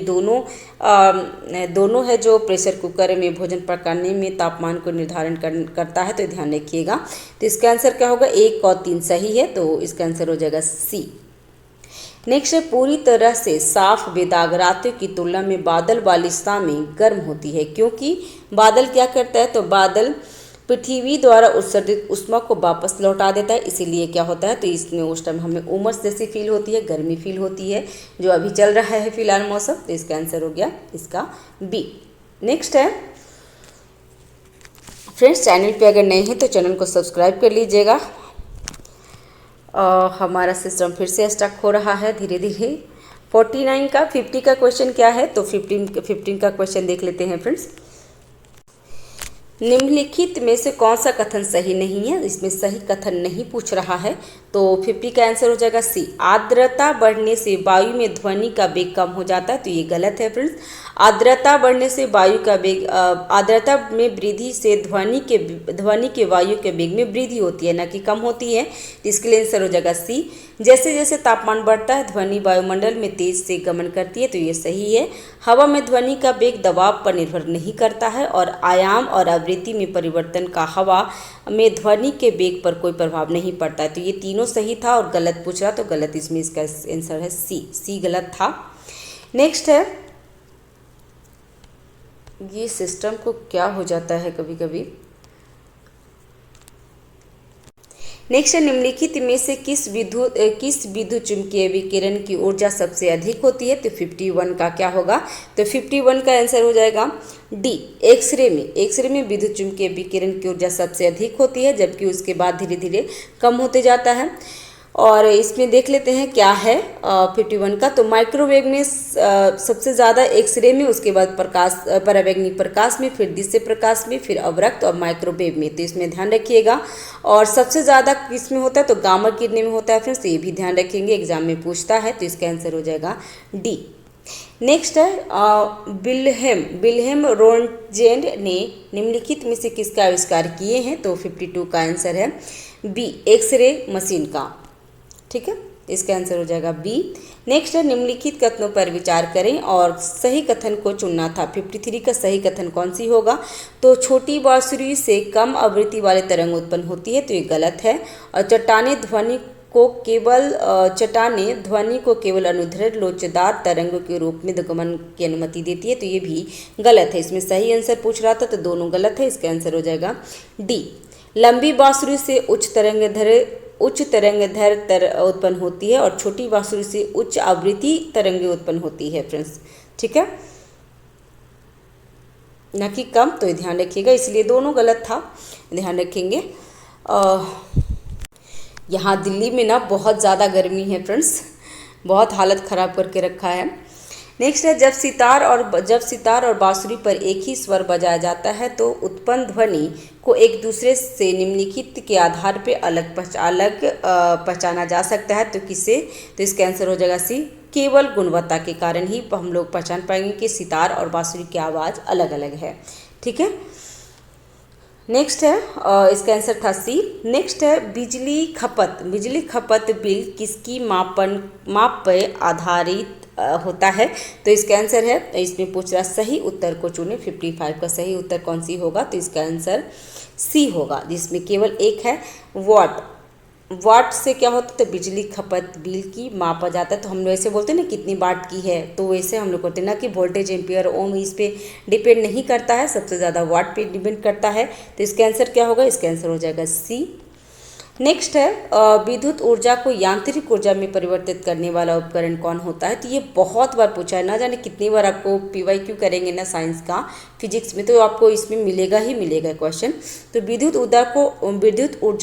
दोनों है जो प्रेशर कुकर में भोजन पकाने में तापमान को निर्धारण करता है। तो ध्यान रखिएगा। तो इसका आंसर क्या होगा, 1 और 3 सही है, तो इसका आंसर हो जाएगा सी। नेक्स्ट है, पूरी तरह से साफ बेदाग रातों की तुलना में बादल वाली शामें गर्म होती है, क्योंकि बादल क्या करता है, तो बादल पृथ्वी द्वारा उत्सर्जित ऊष्मा को वापस लौटा देता है, इसीलिए क्या होता है, तो इसमें उस टाइम हमें उमस जैसी फील होती है, गर्मी फील होती है, जो अभी चल रहा है फिलहाल मौसम। तो इसका आंसर हो गया इसका बी। नेक्स्ट है फ्रेंड्स, चैनल पे अगर नए हैं तो चैनल को सब्सक्राइब कर लीजिएगा। हमारा सिस्टम फिर से स्टक हो रहा है धीरे धीरे। 49 का 50 का क्वेश्चन क्या है, तो 15 का क्वेश्चन देख लेते हैं फ्रेंड्स। निम्नलिखित में से कौन सा कथन सही नहीं है, इसमें सही कथन नहीं पूछ रहा है। तो 50 का आंसर हो जाएगा सी। आर्द्रता बढ़ने से वायु में ध्वनि का वेग कम हो जाता है, तो ये गलत है फ्रेंड्स। आर्द्रता बढ़ने से वायु का वेग, आर्द्रता में वृद्धि से ध्वनि के वायु के वेग में वृद्धि होती है, न कि कम होती है। तो इसके लिए आंसर हो जाएगा सी। जैसे जैसे तापमान बढ़ता है ध्वनि वायुमंडल में तेज से गमन करती है, तो ये सही है। हवा में ध्वनि का वेग दबाव पर निर्भर नहीं करता है और आयाम और आवृत्ति में परिवर्तन का हवा में ध्वनि के वेग पर कोई प्रभाव नहीं पड़ता है। तो ये तीनों सही था और गलत पूछ रहा, तो गलत इसमें इसका आंसर है सी गलत था। नेक्स्ट है, ये सिस्टम को क्या हो जाता है कभी कभी। नेक्स्ट है, निम्नलिखित में से किस विद्युत चुंबकीय विकिरण की ऊर्जा सबसे अधिक होती है। तो 51 का क्या होगा, तो 51 का आंसर हो जाएगा डी। एक्सरे में विद्युत चुंबकीय विकिरण की ऊर्जा सबसे अधिक होती है, जबकि उसके बाद धीरे धीरे कम होते जाता है। और इसमें देख लेते हैं क्या है 51 का। तो माइक्रोवेव में सबसे ज़्यादा, एक्सरे में, उसके बाद परावैंगनिक प्रकाश में, फिर दिश्य प्रकाश में, फिर अवरक्त और माइक्रोवेव में। तो इसमें ध्यान रखिएगा। और सबसे ज़्यादा किस में होता है, तो गामा किरणें में होता है फ्रेंड्स, तो ये भी ध्यान रखेंगे, एग्जाम में पूछता है। तो इसका आंसर हो जाएगा डी। नेक्स्ट है, विल्हेम रोन्टजेन ने निम्नलिखित में से किसका आविष्कार किए हैं। तो 52 का आंसर है बी, एक्सरे मशीन का। ठीक है, इसका आंसर हो जाएगा बी। नेक्स्ट है, निम्नलिखित कथनों पर विचार करें और सही कथन को चुनना था। 53 का सही कथन कौन सी होगा, तो छोटी बांसुरी से कम आवृत्ति वाले तरंग उत्पन्न होती है, तो ये गलत है। और चट्टानें ध्वनि को केवल अनुदैर्ध्य लोचदार तरंगों के रूप में गमन की अनुमति देती है, तो ये भी गलत है। इसमें सही आंसर पूछ रहा था, तो दोनों गलत है। इसका आंसर हो जाएगा डी। लंबी बांसुरी से उच्च तरंगदैर्घ्य उत्पन्न होती है और छोटी बांसुरी से उच्च आवृत्ति तरंगें उत्पन्न होती है फ्रेंड्स। ठीक है, न कि कम। तो ध्यान रखिएगा, इसलिए दोनों गलत था, ध्यान रखेंगे। यहाँ दिल्ली में ना बहुत ज़्यादा गर्मी है फ्रेंड्स, बहुत हालत ख़राब करके रखा है। नेक्स्ट है, जब सितार और बांसुरी पर एक ही स्वर बजाया जाता है तो उत्पन्न ध्वनि को एक दूसरे से निम्नलिखित के आधार पे अलग पहचाना जा सकता है, तो किससे। तो इसका आंसर हो जाएगा सी। केवल गुणवत्ता के कारण ही हम लोग पहचान पाएंगे कि सितार और बांसुरी की आवाज़ अलग अलग है। ठीक है, नेक्स्ट है, इसका आंसर था सी। नेक्स्ट है, बिजली खपत बिल किसकी माप पर आधारित होता है। तो इसका आंसर है, इसमें पूछ रहा सही उत्तर को चुने। 55 का सही उत्तर कौन सी होगा, तो इसका आंसर सी होगा, जिसमें केवल एक है वाट से क्या होता है, तो बिजली खपत बिल की मापा जाता है। तो हम लोग ऐसे बोलते हैं ना कितनी वाट की है, तो वैसे हम लोग करते हैं ना कि वोल्टेज, एम्पियर, ओम इस पे डिपेंड नहीं करता है, सबसे ज़्यादा वाट पे डिपेंड करता है। तो इसका आंसर क्या होगा, इसका आंसर हो जाएगा सी। नेक्स्ट है विद्युत ऊर्जा को यांत्रिक ऊर्जा में परिवर्तित करने वाला उपकरण कौन होता है। तो ये बहुत बार पूछा है, ना जाने कितनी बार आपको PYQ करेंगे ना साइंस का फिजिक्स में, तो आपको इसमें मिलेगा ही मिलेगा क्वेश्चन। तो विद्युत ऊर्जा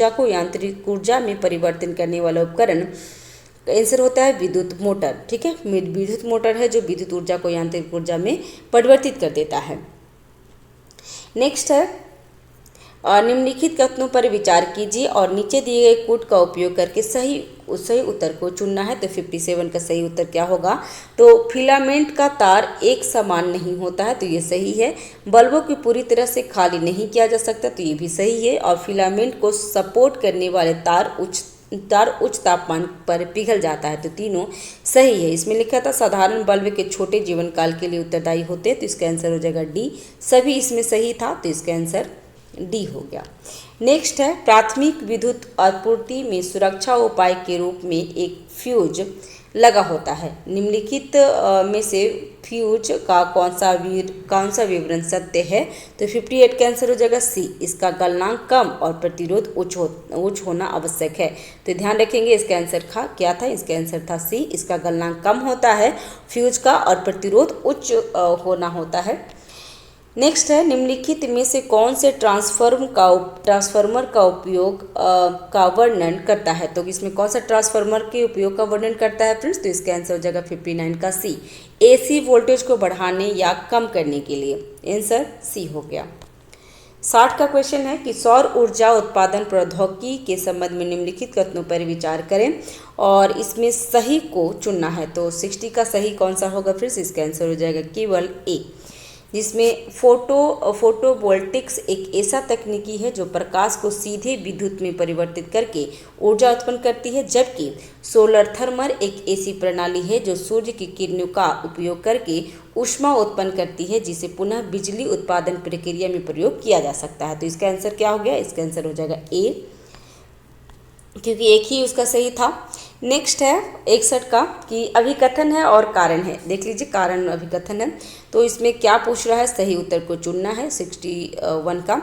को यांत्रिक ऊर्जा में परिवर्तन करने वाला उपकरण आंसर होता है विद्युत मोटर। ठीक है, विद्युत मोटर है जो विद्युत ऊर्जा को यांत्रिक ऊर्जा में परिवर्तित कर देता है। नेक्स्ट है निम्नलिखित कथनों पर विचार कीजिए और नीचे दिए गए कोड का उपयोग करके सही उत्तर को चुनना है। तो 57 का सही उत्तर क्या होगा। तो फिलामेंट का तार एक समान नहीं होता है, तो ये सही है। बल्बों को पूरी तरह से खाली नहीं किया जा सकता, तो ये भी सही है। और फिलामेंट को सपोर्ट करने वाले तार उच्च तापमान पर पिघल जाता है, तो तीनों सही है। इसमें लिखा था साधारण बल्ब के छोटे जीवन काल के लिए उत्तरदायी होते हैं, तो इसका आंसर हो जाएगा डी। सभी इसमें सही था, तो इसका आंसर डी हो गया। नेक्स्ट है प्राथमिक विद्युत आपूर्ति में सुरक्षा उपाय के रूप में एक फ्यूज लगा होता है। निम्नलिखित में से फ्यूज का कौन सा विवरण सत्य है। तो 58 का आंसर हो जाएगा सी। इसका गलनांक कम और प्रतिरोध उच्च होना आवश्यक है। तो ध्यान रखेंगे इसका आंसर क्या था। इसका आंसर था सी। इसका गलनांक कम होता है फ्यूज का और प्रतिरोध उच्च होना होता है। नेक्स्ट है निम्नलिखित में से कौन से ट्रांसफार्मर का उपयोग का वर्णन करता है। तो इसमें कौन सा ट्रांसफार्मर के उपयोग का वर्णन करता है फ्रेंड्स। तो इसका आंसर हो जाएगा 59 का सी। AC वोल्टेज को बढ़ाने या कम करने के लिए, आंसर सी हो गया। 60 का क्वेश्चन है कि सौर ऊर्जा उत्पादन प्रौद्योगिकी के संबंध में निम्नलिखित कथनों पर विचार करें और इसमें सही को चुनना है। तो 60 का सही कौन सा होगा फ्रेंड्स। इसका आंसर हो जाएगा केवल ए, जिसमें फोटोवोल्टिक्स एक ऐसा तकनीकी है जो प्रकाश को सीधे विद्युत में परिवर्तित करके ऊर्जा उत्पन्न करती है, जबकि सोलर थर्मल एक ऐसी प्रणाली है जो सूर्य की किरणों का उपयोग करके ऊष्मा उत्पन्न करती है, जिसे पुनः बिजली उत्पादन प्रक्रिया में प्रयोग किया जा सकता है। तो इसका आंसर क्या हो गया। इसका आंसर हो जाएगा ए, क्योंकि एक ही उसका सही था। नेक्स्ट है 61 का कि अभिकथन है और कारण है। देख लीजिए कारण अभिकथन है, तो इसमें क्या पूछ रहा है, सही उत्तर को चुनना है। 61 का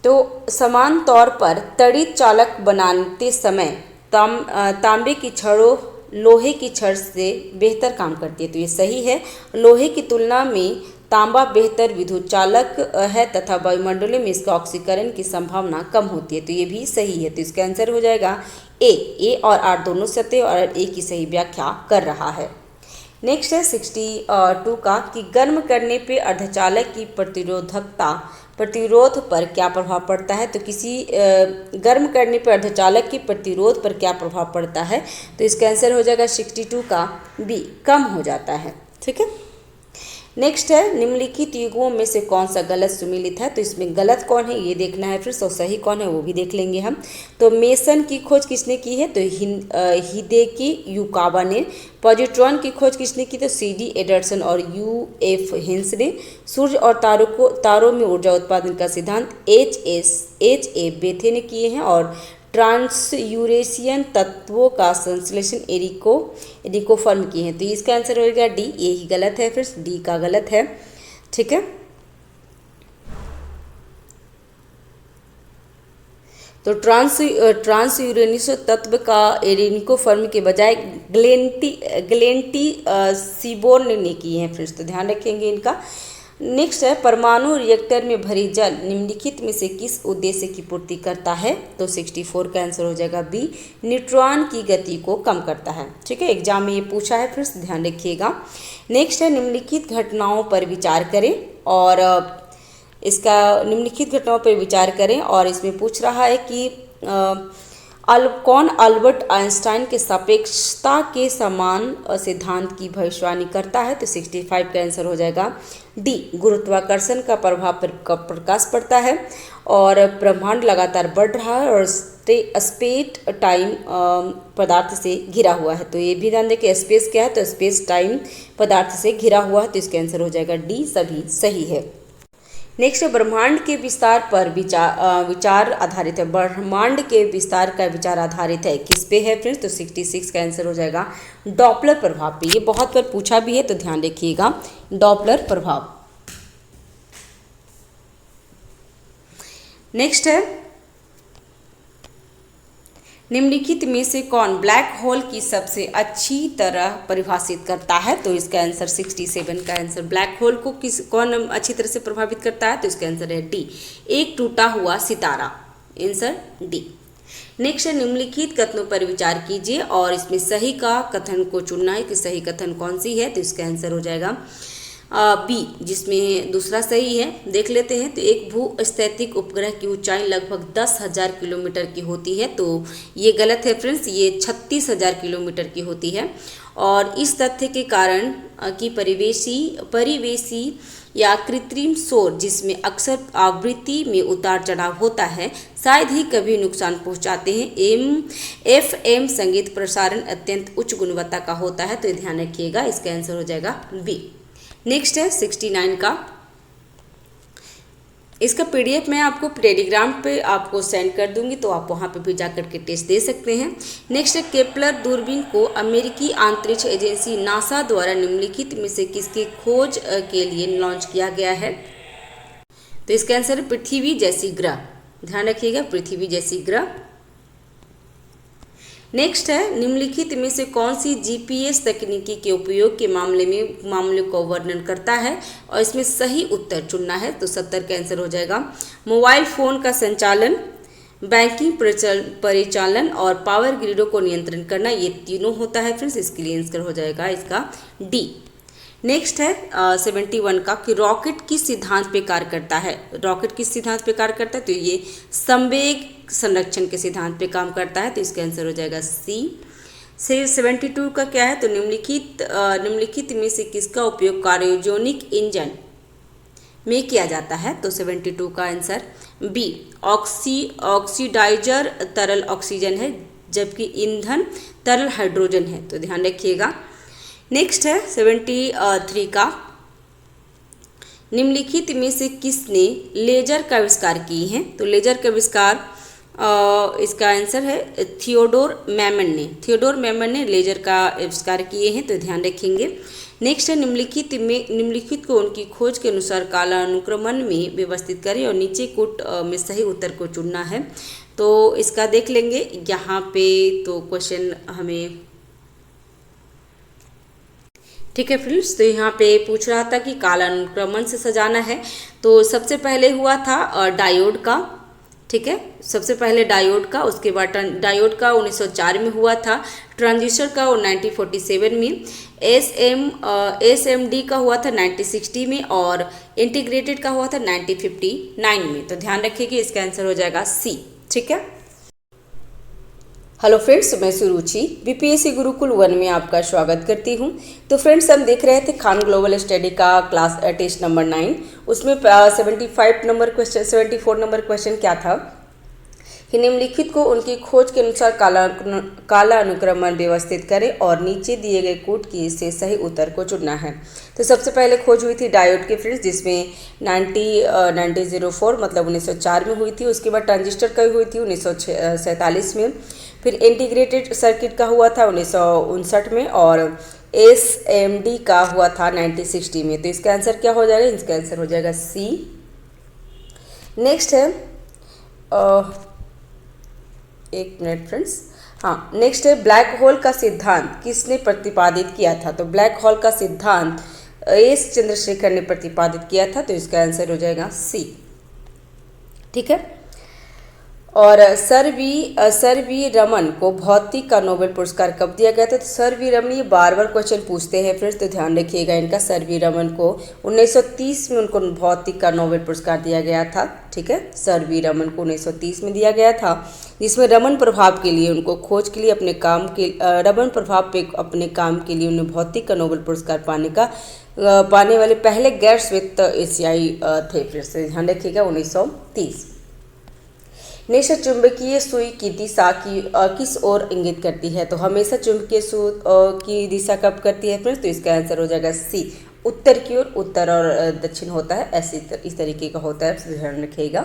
तो समान तौर पर तड़ित चालक बनाते समय तांबे की छड़ों लोहे की छड़ से बेहतर काम करती है, तो ये सही है। लोहे की तुलना में तांबा बेहतर विद्युत चालक है तथा वायुमंडल में इसका ऑक्सीकरण की संभावना कम होती है, तो ये भी सही है। तो इसका आंसर हो जाएगा ए और आर दोनों सत्य और ए की सही व्याख्या कर रहा है। नेक्स्ट है 62 का कि गर्म करने पे अर्धचालक की प्रतिरोध पर क्या प्रभाव पड़ता है। तो किसी गर्म करने पर अर्धचालक की प्रतिरोध पर क्या प्रभाव पड़ता है। तो इसका आंसर हो जाएगा 62 का बी, कम हो जाता है। ठीक है। नेक्स्ट है निम्नलिखित युगों में से कौन सा गलत सुमेलित है। तो इसमें गलत कौन है ये देखना है, फिर तो सही कौन है वो भी देख लेंगे हम। तो मेसन की खोज किसने की है। तो हिदेकी युकावा ने। पॉजिट्रॉन की खोज किसने की। तो CD एडरसन और UF हिंस ने। सूर्य और तारों में ऊर्जा उत्पादन का सिद्धांत HA बेथे ने किए हैं। और ट्रांसयूरेशियन तत्वों का संश्लेषण एरिको फर्म किए हैं। तो इसका आंसर होगा डी, यही गलत है, फिर डी का गलत है। ठीक है। तो ट्रांसयूरेनिस तत्व का एरिको फर्म के बजाय ग्लेंटी सीबोर्न ने किए हैं फ्रेंड्स, तो ध्यान रखेंगे इनका। नेक्स्ट है परमाणु रिएक्टर में भरी जल निम्नलिखित में से किस उद्देश्य की पूर्ति करता है। तो 64 का आंसर हो जाएगा बी, न्यूट्रॉन की गति को कम करता है। ठीक है, एग्जाम में ये पूछा है, फिर ध्यान रखिएगा। नेक्स्ट है निम्नलिखित घटनाओं पर विचार करें और इसका निम्नलिखित घटनाओं पर विचार करें और इसमें पूछ रहा है कि कौन अल्बर्ट आइंस्टाइन के सापेक्षता के समान सिद्धांत की भविष्यवाणी करता है। तो 65 का आंसर हो जाएगा डी, गुरुत्वाकर्षण का प्रभाव पर प्रकाश पड़ता है और ब्रह्मांड लगातार बढ़ रहा है और स्पेस टाइम पदार्थ से घिरा हुआ है। तो ये भी ध्यान दें कि स्पेस क्या है। तो स्पेस टाइम पदार्थ से घिरा हुआ है, तो इसका आंसर हो जाएगा डी, सभी सही है। नेक्स्ट ब्रह्मांड के विस्तार पर विचार आधारित है। ब्रह्मांड के विस्तार का विचार आधारित है किस पे है फ्रेंड्स। तो 66 का आंसर हो जाएगा डॉपलर प्रभाव पे। ये बहुत बार पूछा भी है, तो ध्यान रखिएगा डॉपलर प्रभाव। नेक्स्ट है निम्नलिखित में से कौन ब्लैक होल की सबसे अच्छी तरह परिभाषित करता है? तो इसका आंसर 67 का आंसर, ब्लैक होल को कौन अच्छी तरह से प्रभावित करता है? तो इसका आंसर है डी, एक टूटा हुआ सितारा, आंसर डी। नेक्स्ट है, निम्नलिखित कथनों पर विचार कीजिए और इसमें सही का कथन को चुनना है कि सही कथन कौन सी है। तो इसका आंसर हो जाएगा बी, जिसमें दूसरा सही है। देख लेते हैं। तो एक भूस्थैतिक उपग्रह की ऊंचाई लगभग 10,000 किलोमीटर की होती है। तो ये गलत है फ्रेंड्स, ये 36,000 किलोमीटर की होती है। और इस तथ्य के कारण कि परिवेशी या कृत्रिम शोर, जिसमें अक्सर आवृत्ति में उतार चढ़ाव होता है, शायद ही कभी नुकसान पहुंचाते हैं। FM संगीत प्रसारण अत्यंत उच्च गुणवत्ता का होता है। तो ध्यान रखिएगा, इसका आंसर हो जाएगा बी। नेक्स्ट है 69 का, इसका PDF मैं आपको टेलीग्राम पे आपको सेंड कर दूंगी, तो आप वहाँ पे भी जाकर के टेस्ट दे सकते हैं। नेक्स्ट है, केपलर दूरबीन को अमेरिकी अंतरिक्ष एजेंसी नासा द्वारा निम्नलिखित में से किसकी खोज के लिए लॉन्च किया गया है? तो इसका आंसर है पृथ्वी जैसी ग्रह, ध्यान रखिएगा, पृथ्वी जैसी ग्रह। नेक्स्ट है, निम्नलिखित में से कौन सी GPS तकनीकी के उपयोग के मामले को वर्णन करता है? और इसमें सही उत्तर चुनना है। तो 70 का आंसर हो जाएगा मोबाइल फोन का संचालन, बैंकिंग परिचालन और पावर ग्रिडों को नियंत्रण करना, ये तीनों होता है फ्रेंड्स। इसके लिए आंसर हो जाएगा इसका डी। नेक्स्ट है 71 का, कि रॉकेट किस सिद्धांत पे कार्य करता है? रॉकेट किस सिद्धांत पे कार्य करता है? तो ये संवेग संरक्षण के सिद्धांत पे काम करता है। तो इसका आंसर हो जाएगा सी। 72 का क्या है? तो निम्नलिखित में से किसका उपयोग क्रायोजेनिक इंजन में किया जाता है? तो 72 का आंसर बी, ऑक्सीडाइजर तरल ऑक्सीजन है, जबकि ईंधन तरल हाइड्रोजन है। तो ध्यान रखिएगा। नेक्स्ट है 73 का, निम्नलिखित में से किसने लेजर का आविष्कार की है? तो लेजर का आविष्कार इसका आंसर है थियोडोर मैमन ने लेजर का आविष्कार किए हैं। तो ध्यान रखेंगे। नेक्स्ट है, निम्नलिखित को उनकी खोज के अनुसार कालानुक्रमण में व्यवस्थित करें और नीचे कूट में सही उत्तर को चुनना है। तो इसका देख लेंगे यहाँ पे। तो क्वेश्चन हमें ठीक है फ्रेंड्स, तो यहाँ पे पूछ रहा था कि कालानुक्रमण से सजाना है। तो सबसे पहले हुआ था डायोड का, ठीक है, सबसे पहले डायोड का, उसके बाद डायोड का 1904 में हुआ था, ट्रांजिस्टर का 1947 में, SMD का हुआ था 1960 में और इंटीग्रेटेड का हुआ था 1959 में। तो ध्यान रखिए, इसका आंसर हो जाएगा सी। ठीक है। हेलो फ्रेंड्स, मैं सुरुचि BPSC गुरुकुल 1 में आपका स्वागत करती हूं। तो फ्रेंड्स, हम देख रहे थे खान ग्लोबल स्टडी का क्लास टेस्ट नंबर 9। उसमें 74 नंबर क्वेश्चन क्या था कि निम्नलिखित को उनकी खोज के अनुसार काला अनुक्रमण व्यवस्थित करें और नीचे दिए गए कूट की से सही उत्तर को चुनना है। तो सबसे पहले खोज हुई थी डायोड की फ्रेंड्स, जिसमें 1904 मतलब 1904 में हुई थी। उसके बाद ट्रांजिस्टर की हुई थी 1947 में। फिर इंटीग्रेटेड सर्किट का हुआ था 1959 में और SMD का हुआ था 1960 में। तो इसका आंसर क्या हो जाएगा? इसका आंसर हो जाएगा सी। नेक्स्ट है एक मिनट फ्रेंड्स, हाँ, नेक्स्ट है ब्लैक होल का सिद्धांत किसने प्रतिपादित किया था? तो ब्लैक होल का सिद्धांत एस चंद्रशेखर ने प्रतिपादित किया था। तो इसका आंसर हो जाएगा सी। ठीक है। और सर वी रमन को भौतिक का नोबेल पुरस्कार कब दिया गया था? तो सर वी रमन, ये बार बार क्वेश्चन पूछते हैं फ्रेंड्स, तो ध्यान रखिएगा इनका। सर वी रमन को 1930 में उनको भौतिक का नोबेल पुरस्कार दिया गया था। ठीक है, सर वी रमन को 1930 में दिया गया था, जिसमें रमन प्रभाव के लिए उनको खोज के लिए रमन प्रभाव पे अपने काम के लिए उन्हें भौतिक का नोबेल पुरस्कार पाने वाले पहले गैर श्वेत एशियाई थे। फिर से ध्यान रखिएगा 1930। नेक्स्ट, चुंबकीय सुई की दिशा किस ओर इंगित करती है? तो हमेशा चुंबकीय सुई की दिशा कब करती है फ्रेंड्स? तो इसका आंसर हो जाएगा सी, उत्तर की ओर। उत्तर और दक्षिण होता है, ऐसे इस तरीके का होता है, ध्यान रखिएगा।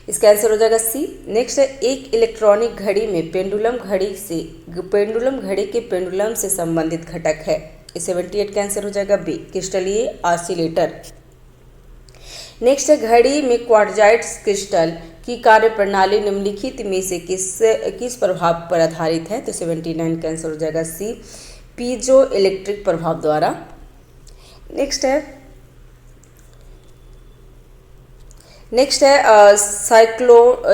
इसका आंसर हो जाएगा सी। नेक्स्ट है, एक इलेक्ट्रॉनिक घड़ी में पेंडुलम घड़ी के पेंडुलम से संबंधित घटक है। 78 का आंसर हो जाएगा बी, क्रिस्टलीय ऑसिलेटर। नेक्स्ट है घड़ी में क्वार्ट्जाइट क्रिस्टल की कार्य प्रणाली निम्नलिखित में से किस प्रभाव पर आधारित है? तो 79 का आंसर हो जाएगा सी, पीजो इलेक्ट्रिक प्रभाव द्वारा। नेक्स्ट है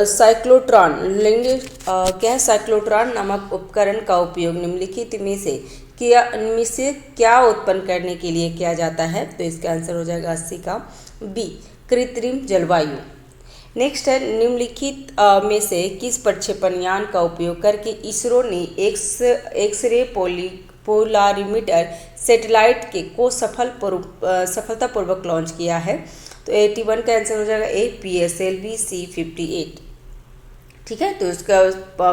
साइक्लोट्रॉन लिंग क्या है? साइक्लोट्रॉन नामक उपकरण का उपयोग निम्नलिखित में से क्या उत्पन्न करने के लिए किया जाता है? तो इसका आंसर हो जाएगा 80 का बी, कृत्रिम जलवायु। नेक्स्ट है निम्नलिखित में से किस प्रक्षेपण यान का उपयोग करके इसरो ने एक्सरे पोलारिमीटर सैटेलाइट को सफलतापूर्वक लॉन्च किया है? तो 81 का आंसर हो जाएगा ए, PSLV C58। ठीक है, तो इसका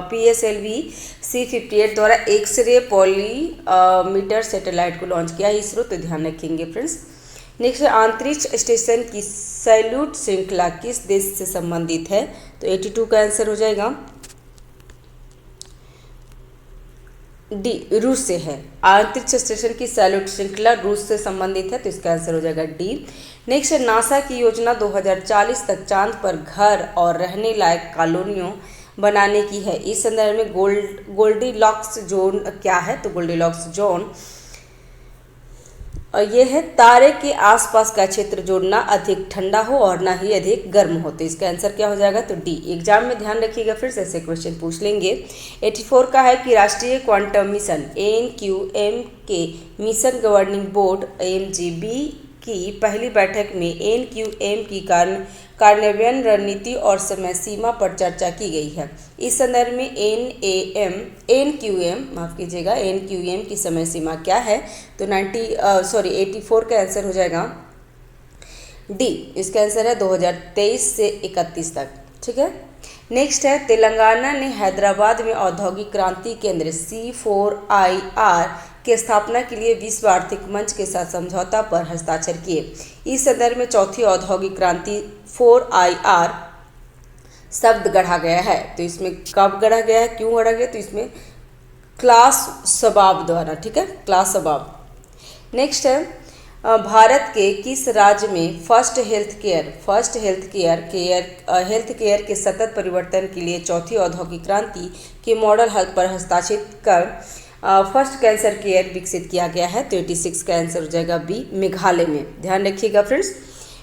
PSLV C58 द्वारा एक्सरे पोलारिमीटर सैटेलाइट को लॉन्च किया है इसरो, तो ध्यान रखेंगे फ्रेंड्स। नेक्स्ट है अंतरिक्ष स्टेशन की सैल्यूट श्रृंखला किस देश से संबंधित है? तो 82 का आंसर हो जाएगा डी, रूस से है। अंतरिक्ष स्टेशन की सैल्यूट श्रृंखला रूस से संबंधित है, तो इसका आंसर हो जाएगा डी। नेक्स्ट है नासा की योजना 2040 तक चांद पर घर और रहने लायक कॉलोनियों बनाने की है। इस संदर्भ में गोल्डीलॉक्स जोन क्या है? तो गोल्डीलॉक्स जोन ये है तारे के आसपास का क्षेत्र जो ना अधिक ठंडा हो और ना ही अधिक गर्म हो। तो इसका आंसर क्या हो जाएगा? तो डी। एग्जाम में ध्यान रखिएगा, फिर से ऐसे क्वेश्चन पूछ लेंगे। 84 का है कि राष्ट्रीय क्वांटम मिशन ANQM के मिशन गवर्निंग बोर्ड AMGB की पहली बैठक में ANQM की कार्यान्वयन रणनीति और समय सीमा पर चर्चा की गई है। इस संदर्भ में ANQM की समय सीमा क्या है? तो 84 का आंसर हो जाएगा डी। इसका आंसर है 2023 से 31 तक। ठीक है, नेक्स्ट है तेलंगाना ने हैदराबाद में औद्योगिक क्रांति केंद्र C4IR की स्थापना के लिए विश्व आर्थिक मंच के साथ समझौता पर हस्ताक्षर किए। इस संदर्भ में चौथी औद्योगिक क्रांति 4IR शब्द गढ़ा गया है। तो इसमें कब गढ़ा गया है, क्यों गढ़ा गया? तो इसमें क्लास शवाब द्वारा। ठीक है, क्लास शवाब। नेक्स्ट है भारत के किस राज्य में फर्स्ट हेल्थ केयर के सतत परिवर्तन के लिए चौथी औद्योगिक क्रांति के मॉडल पर हस्ताक्षर कर फर्स्ट कैंसर केयर विकसित किया गया है? तो 86 का आंसर हो जाएगा बी, मेघालय में। ध्यान रखिएगा फ्रेंड्स।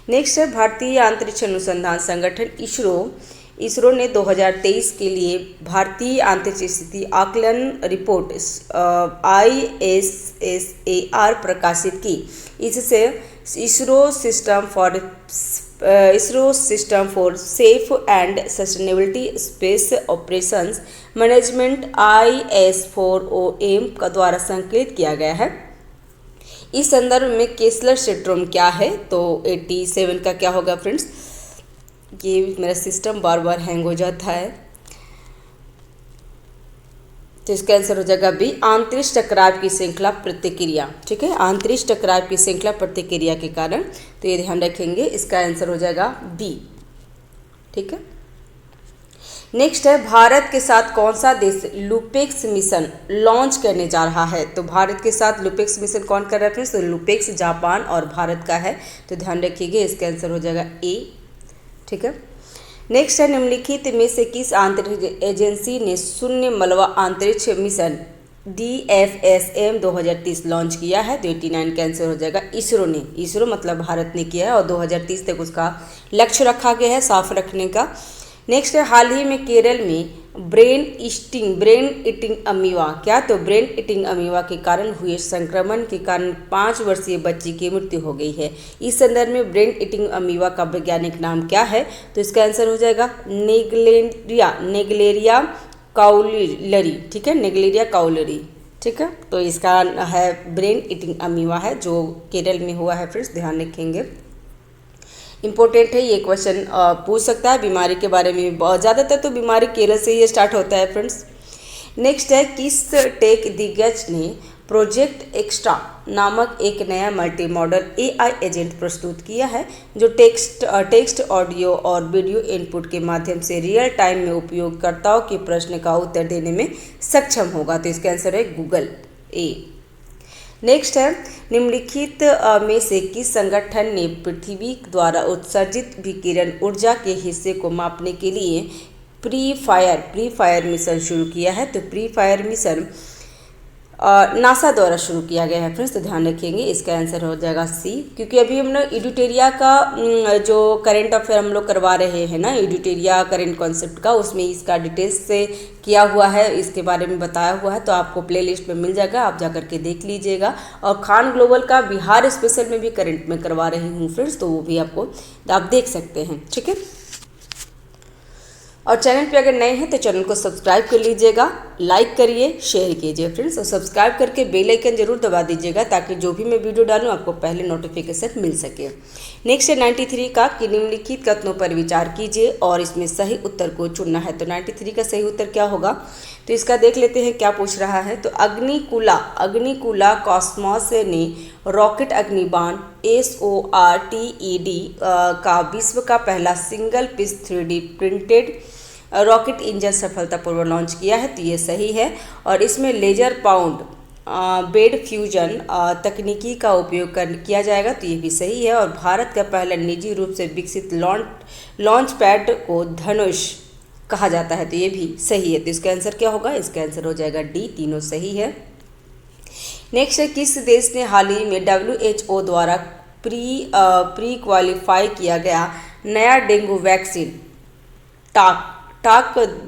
नेक्स्ट है भारतीय अंतरिक्ष अनुसंधान संगठन इसरो ने 2023 के लिए भारतीय अंतरिक्ष स्थिति आकलन रिपोर्ट ISSAR प्रकाशित की। इससे ISRO system for safe and sustainability space operations management IS4OM का द्वारा संकलित किया गया है। इस संदर्भ में केसलर सिंड्रोम क्या है? तो 87 का क्या होगा फ्रेंड्स? ये मेरा सिस्टम बार बार हैंग हो जाता है, तो इसका आंसर हो जाएगा बी, आंतरिक टकराव की श्रृंखला प्रतिक्रिया। ठीक है, आंतरिक टकराव की श्रृंखला प्रतिक्रिया के कारण, तो ये ध्यान रखेंगे। इसका आंसर हो जाएगा बी। ठीक है, नेक्स्ट है भारत के साथ कौन सा देश लुपेक्स मिशन लॉन्च करने जा रहा है? तो भारत के साथ लुपेक्स मिशन कौन कर रहा है फ्रेंड्स? तो लुपेक्स जापान और भारत का है, तो ध्यान रखिएगा। इसका आंसर हो जाएगा ए। ठीक है, नेक्स्ट है निम्नलिखित में से किस अंतरिक्ष एजेंसी ने शून्य मलबा अंतरिक्ष मिशन DFSM 2030 लॉन्च किया है? तो 89 का आंसर हो जाएगा इसरो ने। इसरो मतलब भारत ने किया है और 2030 तक उसका लक्ष्य रखा गया है साफ रखने का। नेक्स्ट है हाल ही में केरल में ब्रेन ईटिंग अमीवा क्या? तो ब्रेन ईटिंग अमीवा के कारण हुए संक्रमण के कारण 5 वर्षीय बच्ची की मृत्यु हो गई है। इस संदर्भ में ब्रेन ईटिंग अमीवा का वैज्ञानिक नाम क्या है? तो इसका आंसर हो जाएगा नेग्लेरिया काउलिलरी। ठीक है, नेग्लेरिया काउलिलरी। ठीक है, तो इसका है ब्रेन ईटिंग अमीवा है जो केरल में हुआ है फ्रेंड्स, ध्यान रखेंगे। इंपॉर्टेंट है, ये क्वेश्चन पूछ सकता है बीमारी के बारे में। बहुत ज़्यादातर तो बीमारी केरल से ही स्टार्ट होता है फ्रेंड्स। नेक्स्ट है किस टेक दिग्गज ने प्रोजेक्ट एक्स्ट्रा नामक एक नया मल्टी मॉडल AI एजेंट प्रस्तुत किया है जो टेक्स्ट ऑडियो और वीडियो इनपुट के माध्यम से रियल टाइम में उपयोगकर्ताओं के प्रश्न का उत्तर देने में सक्षम होगा? तो इसका आंसर है गूगल ए। नेक्स्ट है, निम्नलिखित में से किस संगठन ने पृथ्वी द्वारा उत्सर्जित विकिरण ऊर्जा के हिस्से को मापने के लिए प्री फायर मिशन शुरू किया है? तो प्री फायर मिशन नासा द्वारा शुरू किया गया है फ्रेंड्स, तो ध्यान रखेंगे। इसका आंसर हो जाएगा सी, क्योंकि अभी हम लोग एडुटेरिया का जो करंट अफेयर हम लोग करवा रहे हैं ना, एडुटेरिया करंट कॉन्सेप्ट का, उसमें इसका डिटेल्स से किया हुआ है, इसके बारे में बताया हुआ है, तो आपको प्लेलिस्ट में मिल जाएगा, आप जा करके देख लीजिएगा। और खान ग्लोबल का बिहार स्पेशल में भी करंट में करवा रही हूँ फ्रेंड्स, तो वो भी आपको आप देख सकते हैं, ठीक है। और चैनल पे अगर नए हैं तो चैनल को सब्सक्राइब कर लीजिएगा, लाइक करिए, शेयर कीजिए फ्रेंड्स, और सब्सक्राइब करके बेल आइकन जरूर दबा दीजिएगा ताकि जो भी मैं वीडियो डालूं आपको पहले नोटिफिकेशन मिल सके। नेक्स्ट है 93 का, कि निम्नलिखित कथनों पर विचार कीजिए और इसमें सही उत्तर को चुनना है। तो 93 का सही उत्तर क्या होगा, तो इसका देख लेते हैं क्या पूछ रहा है। तो अग्निकुला कॉस्मोस ने रॉकेट अग्निबाण SORTED का विश्व का पहला single piece 3D printed rocket engine सफलतापूर्वक लॉन्च किया है, तो ये सही है। और इसमें लेजर पाउंड बेड फ्यूजन तकनीकी का उपयोग किया जाएगा, तो ये भी सही है। और भारत का पहला निजी रूप से विकसित लॉन्च पैड को धनुष कहा जाता है, तो ये भी सही है। तो इसका आंसर क्या होगा, इसका आंसर हो जाएगा डी, तीनों सही है। नेक्स्ट है, किस देश ने हाल ही में WHO द्वारा प्री क्वालिफाई किया गया नया डेंगू वैक्सीन टाक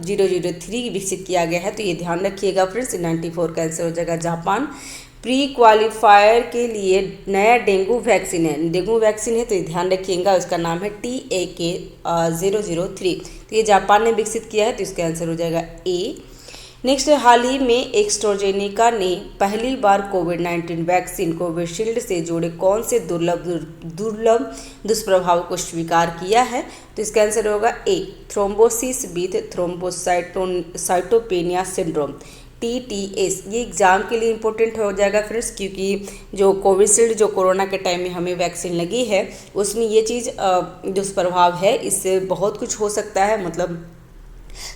003 विकसित किया गया है? तो ये ध्यान रखिएगा फ्रेंड्स, 94 का आंसर हो जाएगा जापान। प्री क्वालिफायर के लिए नया डेंगू वैक्सीन है, तो ये ध्यान रखिएगा, उसका नाम है TAK 003, तो ये जापान ने विकसित किया है, तो इसका आंसर हो जाएगा ए। नेक्स्ट है, हाल ही में एस्ट्राजेनेका ने पहली बार कोविड-19 वैक्सीन कोविशील्ड से जुड़े कौन से दुर्लभ दुष्प्रभाव को स्वीकार किया है? तो इसका आंसर होगा A, thrombosis with thrombocytopenia syndrome TTS। ये एग्जाम के लिए इंपॉर्टेंट हो जाएगा फ्रेंड्स, क्योंकि जो कोविशील्ड जो कोरोना के टाइम में हमें वैक्सीन लगी है उसमें ये चीज़ दुष्प्रभाव है, इससे बहुत कुछ हो सकता है, मतलब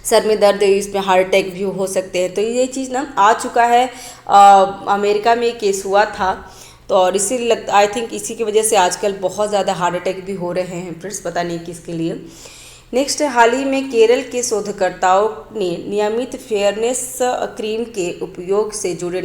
सर में दर्द, इसमें हार्ट अटैक भी हो सकते हैं। तो ये चीज़ ना आ चुका है, अमेरिका में केस हुआ था, तो और इसी आई थिंक इसी की वजह से आजकल बहुत ज़्यादा हार्ट अटैक भी हो रहे हैं फ्रेंड्स, पता नहीं किसके लिए। नेक्स्ट है, हाल ही में केरल के शोधकर्ताओं ने नियमित फेयरनेस क्रीम के उपयोग से जुड़े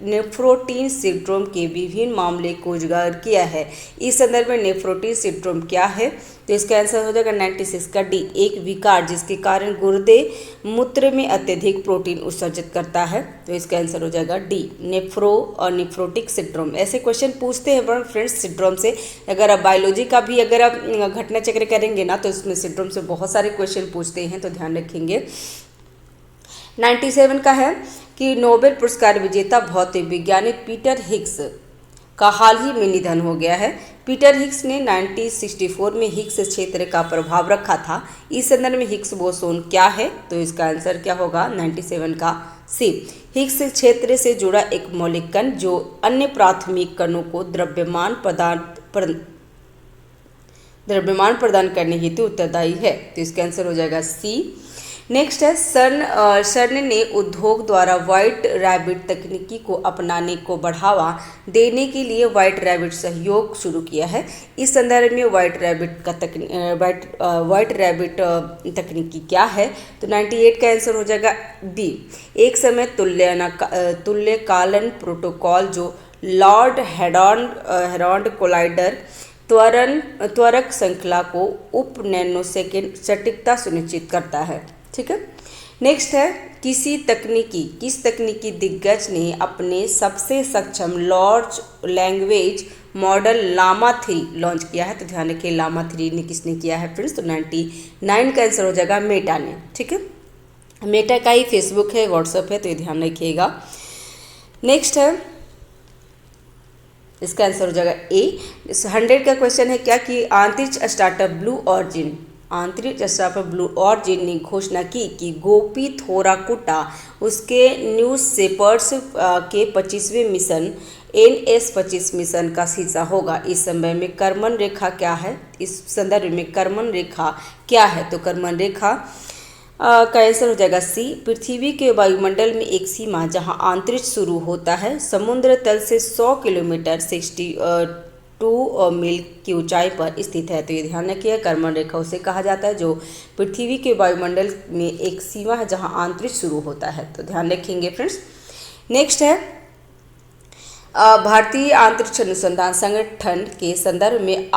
नेफ्रोटिन सिंड्रोम के विभिन्न मामले को उजागर किया है। इस संदर्भ में नेफ्रोटिन सिंड्रोम क्या है? तो इसका आंसर हो जाएगा 96 का डी, एक विकार जिसके कारण गुर्दे मूत्र में अत्यधिक प्रोटीन उत्सर्जित करता है, तो इसका आंसर हो जाएगा डी, नेफ्रोटिक सिंड्रोम। ऐसे क्वेश्चन पूछते हैं फ्रेंड्स सिंड्रोम से, अगर आप बायोलॉजी का भी अगर आप घटना चक्र करेंगे ना तो इसमें सिंड्रोम से बहुत सारे क्वेश्चन पूछते हैं, तो ध्यान रखेंगे। 97 का है कि नोबेल पुरस्कार विजेता भौतिक वैज्ञानिक पीटर हिग्स का हाल ही में निधन हो गया है। पीटर हिग्स ने 1964 में हिग्स क्षेत्र का प्रभाव रखा था। इस संदर्भ में हिग्स बोसोन क्या है? तो इसका आंसर क्या होगा 97 का सी, हिग्स क्षेत्र से जुड़ा एक मौलिक कण जो अन्य प्राथमिक कणों को द्रव्यमान प्रदान करने हेतु उत्तरदायी है, तो इसका आंसर हो जाएगा सी। नेक्स्ट है, सर्न ने उद्योग द्वारा व्हाइट रैबिट तकनीकी को अपनाने को बढ़ावा देने के लिए व्हाइट रैबिट सहयोग शुरू किया है। इस संदर्भ में व्हाइट रैबिट तकनीकी क्या है? तो 98 का आंसर हो जाएगा बी, एक समय तुल्यकालन प्रोटोकॉल जो लॉर्ड हेरॉल्ड कोलाइडर त्वरक श्रृंखला को उप नैनोसेकेंड सटीकता सुनिश्चित करता है, ठीक है। नेक्स्ट है, किस तकनीकी दिग्गज ने अपने सबसे सक्षम large language model Llama 3 launch किया है? तो ध्यान रखिए लामा 3 ने किसने किया है फ्रेंड्स? तो 99 का आंसर हो जाएगा मेटा ने, ठीक है। मेटा का ही फेसबुक है, व्हाट्सएप है, तो ये ध्यान रखिएगा। नेक्स्ट है, इसका आंसर हो जाएगा ए। 100 का क्वेश्चन है क्या कि अंतरिक्ष स्टार्टअप ब्लू ऑरिजिन ने घोषणा की कि गोपी थोराकुटा उसके न्यू शेपर्ड्स के 25वें मिशन NS-25 मिशन का हिस्सा होगा। इस समय में कर्मण रेखा क्या है? इस संदर्भ में कर्मण रेखा क्या है? तो कर्मण रेखा का आंसर हो जाएगा सी। पृथ्वी के वायुमंडल में एक सीमा जहां अंतरिक्ष शुरू होता है समुद्र तल से 100 किलोमीटर 62 मील की ऊंचाई पर स्थित है। तो ये ध्यान रखिए, कर्मण रेखा उसे कहा जाता है जो पृथ्वी के वायुमंडल में एक सीमा है जहां अंतरिक्ष शुरू होता है। तो ध्यान रखेंगे फ्रेंड्स। नेक्स्ट है भारतीय अंतरिक्ष अनुसंधान संगठन के संदर्भ में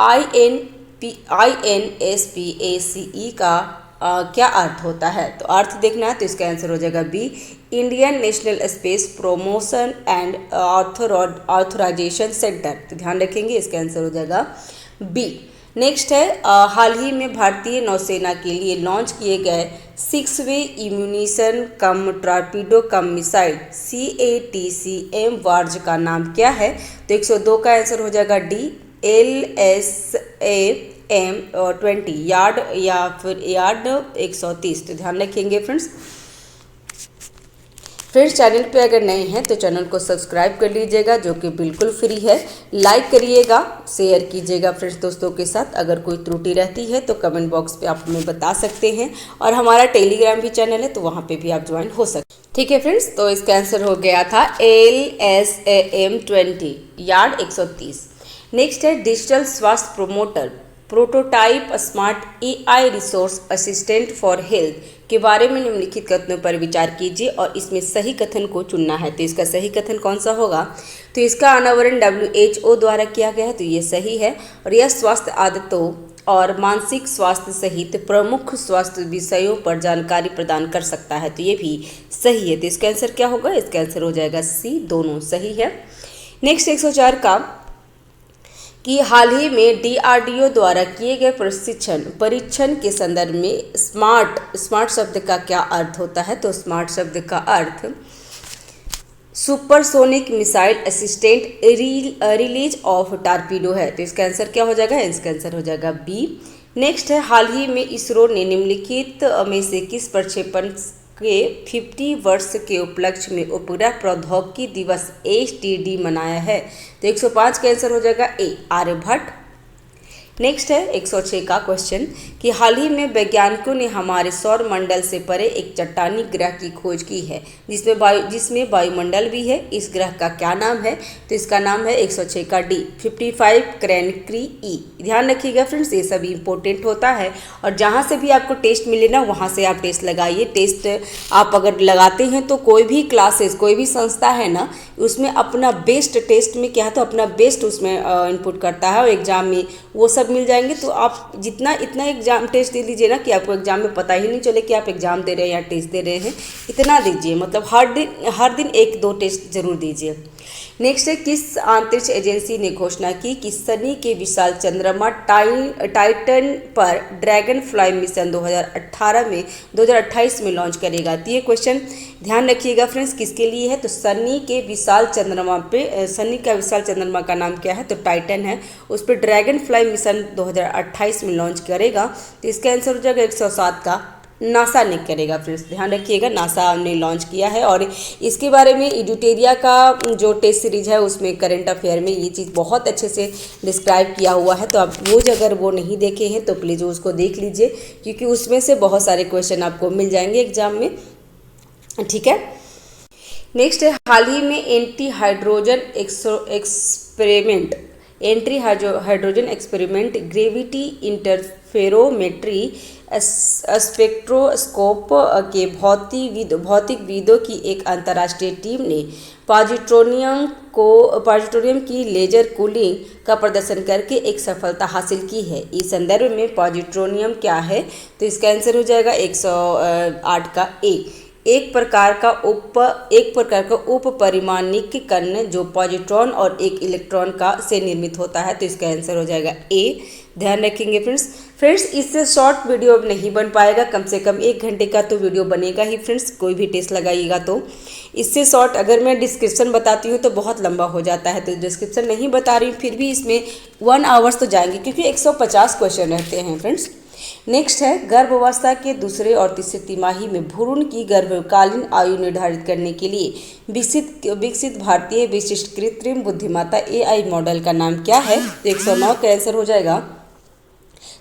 INSPACE का क्या अर्थ होता है। तो अर्थ देखना है तो इसका आंसर हो जाएगा B, Indian National Space Promotion and Authorization Centre. तो ध्यान रखेंगे, इसका आंसर हो जाएगा बी। नेक्स्ट है हाल ही में भारतीय नौसेना के लिए लॉन्च किए गए 6वे इम्यूनिशन कम टॉर्पीडो कम मिसाइल CATCM वार्ज का नाम क्या है। तो 102 का आंसर हो जाएगा डी, LSAM-20 यार्ड या फिर यार्ड 130। तो ध्यान रखेंगे फ्रेंड्स। चैनल पे अगर नए हैं तो चैनल को सब्सक्राइब कर लीजिएगा जो कि बिल्कुल फ्री है। लाइक करिएगा, शेयर कीजिएगा फ्रेंड्स दोस्तों के साथ। अगर कोई त्रुटि रहती है तो कमेंट बॉक्स पे आप हमें बता सकते हैं और हमारा टेलीग्राम भी चैनल है तो वहाँ पे भी आप ज्वाइन हो सकते हैं। ठीक है फ्रेंड्स, तो इसका आंसर हो गया था LSAM-20 यार्ड 130। नेक्स्ट है डिजिटल स्वास्थ्य promoter prototype smart AI resource assistant for health के बारे में निम्नलिखित कथनों पर विचार कीजिए और इसमें सही कथन को चुनना है। तो इसका सही कथन कौन सा होगा। तो इसका अनावरण WHO द्वारा किया गया है, तो ये सही है। और यह स्वास्थ्य आदतों और मानसिक स्वास्थ्य सहित प्रमुख स्वास्थ्य विषयों पर जानकारी प्रदान कर सकता है। तो ये भी सही है। तो इसका आंसर क्या होगा, इसका आंसर हो जाएगा सी, दोनों सही है। नेक्स्ट 104 का कि हाल ही में DRDO द्वारा किए गए परीक्षण के संदर्भ में स्मार्ट शब्द का क्या अर्थ होता है। तो स्मार्ट शब्द का अर्थ supersonic missile assistant release of torpedo है। तो इसका आंसर क्या हो जाएगा, इसका आंसर हो जाएगा बी। नेक्स्ट है हाल ही में इसरो ने निम्नलिखित में से किस प्रक्षेपण के 50 वर्ष के उपलक्ष्य में उपग्रह प्रौद्योगिकी दिवस STD मनाया है। तो 105 का आंसर हो जाएगा ए, आर्यभट्ट। नेक्स्ट है 106 का क्वेश्चन कि हाल ही में वैज्ञानिकों ने हमारे सौर मंडल से परे एक चट्टानी ग्रह की खोज की है जिसमें वायुमंडल भी है। इस ग्रह का क्या नाम है। तो इसका नाम है 106 का डी, 55 क्रैनक्री E। ध्यान रखिएगा फ्रेंड्स, ये सभी इंपॉर्टेंट होता है और जहाँ से भी आपको टेस्ट मिले ना वहाँ से आप टेस्ट लगाइए। टेस्ट आप अगर लगाते हैं तो कोई भी क्लासेस कोई भी संस्था है ना उसमें अपना बेस्ट टेस्ट में क्या है तो अपना बेस्ट उसमें इनपुट करता है और एग्जाम में वो सब मिल जाएंगे। तो आप इतना एग्जाम टेस्ट दे लीजिए ना कि आपको एग्जाम में पता ही नहीं चले कि आप एग्जाम दे रहे हैं या टेस्ट दे रहे हैं। इतना दीजिए, मतलब हर दिन 1-2 टेस्ट जरूर दीजिए। नेक्स्ट है किस अंतरिक्ष एजेंसी ने घोषणा की कि शनि के विशाल चंद्रमा टाइटन पर ड्रैगन फ्लाई मिशन 2028 में लॉन्च करेगा। तो ये क्वेश्चन ध्यान रखिएगा फ्रेंड्स किसके लिए है। तो शनि का विशाल चंद्रमा का नाम क्या है। तो टाइटन है, उस पर ड्रैगन फ्लाई मिशन 2028 में लॉन्च करेगा। तो इसका आंसर हो जाएगा 107 का नासा ने करेगा। फ्रेंड्स ध्यान रखिएगा, नासा ने लॉन्च किया है और इसके बारे में इडुटेरिया का जो टेस्ट सीरीज है उसमें करंट अफेयर में ये चीज़ बहुत अच्छे से डिस्क्राइब किया हुआ है। तो आप अगर वो नहीं देखे हैं तो प्लीज़ उसको देख लीजिए क्योंकि उसमें से बहुत सारे क्वेश्चन आपको मिल जाएंगे एग्जाम में। ठीक है, नेक्स्ट है हाल ही में anti hydrogen experiment gravity interferometry spectroscope के भौतिकविदों की एक अंतर्राष्ट्रीय टीम ने पॉजिट्रोनियम की लेजर कूलिंग का प्रदर्शन करके एक सफलता हासिल की है। इस संदर्भ में पॉजिट्रोनियम क्या है। तो इसका आंसर हो जाएगा 108 का ए, एक प्रकार का उप परिमाणिक कण जो पॉजिट्रॉन और एक इलेक्ट्रॉन का से निर्मित होता है। तो इसका आंसर हो जाएगा ए। ध्यान रखेंगे फ्रेंड्स इससे शॉर्ट वीडियो अब नहीं बन पाएगा, कम से कम 1 घंटे का तो वीडियो बनेगा ही फ्रेंड्स। कोई भी टेस्ट लगाइएगा तो इससे शॉर्ट अगर मैं डिस्क्रिप्शन बताती हूँ तो बहुत लंबा हो जाता है, तो डिस्क्रिप्शन नहीं बता रही हूँ फिर भी इसमें 1 आवर्स तो जाएंगे क्योंकि 150 क्वेश्चन रहते हैं फ्रेंड्स। नेक्स्ट है गर्भावस्था के दूसरे और तीसरे तिमाही में भ्रूण की गर्भकालीन आयु निर्धारित करने के लिए विकसित भारतीय विशिष्ट कृत्रिम बुद्धिमत्ता AI मॉडल का नाम क्या है। तो 109 का आंसर हो जाएगा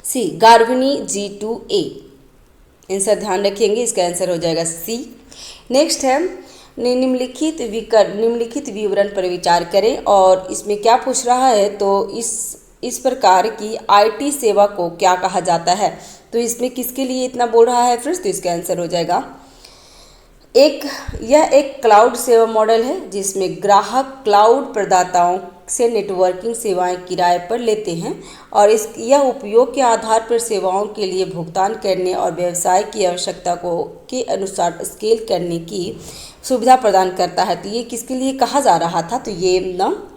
सी, गार्भिनी G2A। आंसर ध्यान रखेंगे, इसका आंसर हो जाएगा सी। नेक्स्ट है निम्नलिखित विवरण पर विचार करें, और इसमें क्या पूछ रहा है, तो इस प्रकार की आईटी सेवा को क्या कहा जाता है। तो इसमें किसके लिए इतना बोल रहा है फ्रेंड्स, तो इसका आंसर हो जाएगा यह एक क्लाउड सेवा मॉडल है जिसमें ग्राहक क्लाउड प्रदाताओं से नेटवर्किंग सेवाएं किराए पर लेते हैं, और यह उपयोग के आधार पर सेवाओं के लिए भुगतान करने और व्यवसाय की आवश्यकता के अनुसार स्केल करने की सुविधा प्रदान करता है। तो ये किसके लिए कहा जा रहा था, तो ये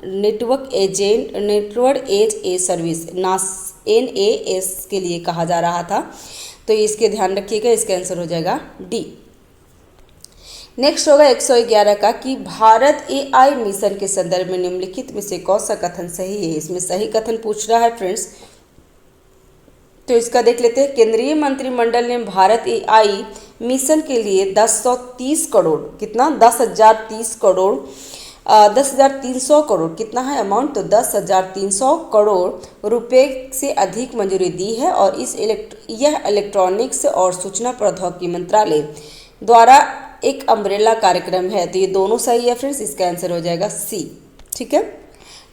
network as a service NAS के लिए कहा जा रहा था। तो इसके ध्यान रखिएगा, इसका आंसर हो जाएगा डी। नेक्स्ट होगा 111 का कि भारत AI मिशन के संदर्भ में निम्नलिखित में से कौन सा कथन सही है। इसमें सही कथन पूछ रहा है फ्रेंड्स, तो इसका देख लेते हैं। केंद्रीय मंत्रिमंडल ने भारत AI मिशन के लिए 1030 करोड़ कितना 10,030 करोड़ 10,300 करोड़ कितना है अमाउंट, तो 10,300 करोड़ रुपए से अधिक मंजूरी दी है, और यह इलेक्ट्रॉनिक्स और सूचना प्रौद्योगिकी मंत्रालय द्वारा एक अम्ब्रेला कार्यक्रम है। तो ये दोनों सही है फ्रेंड्स, इसका आंसर हो जाएगा सी। ठीक है।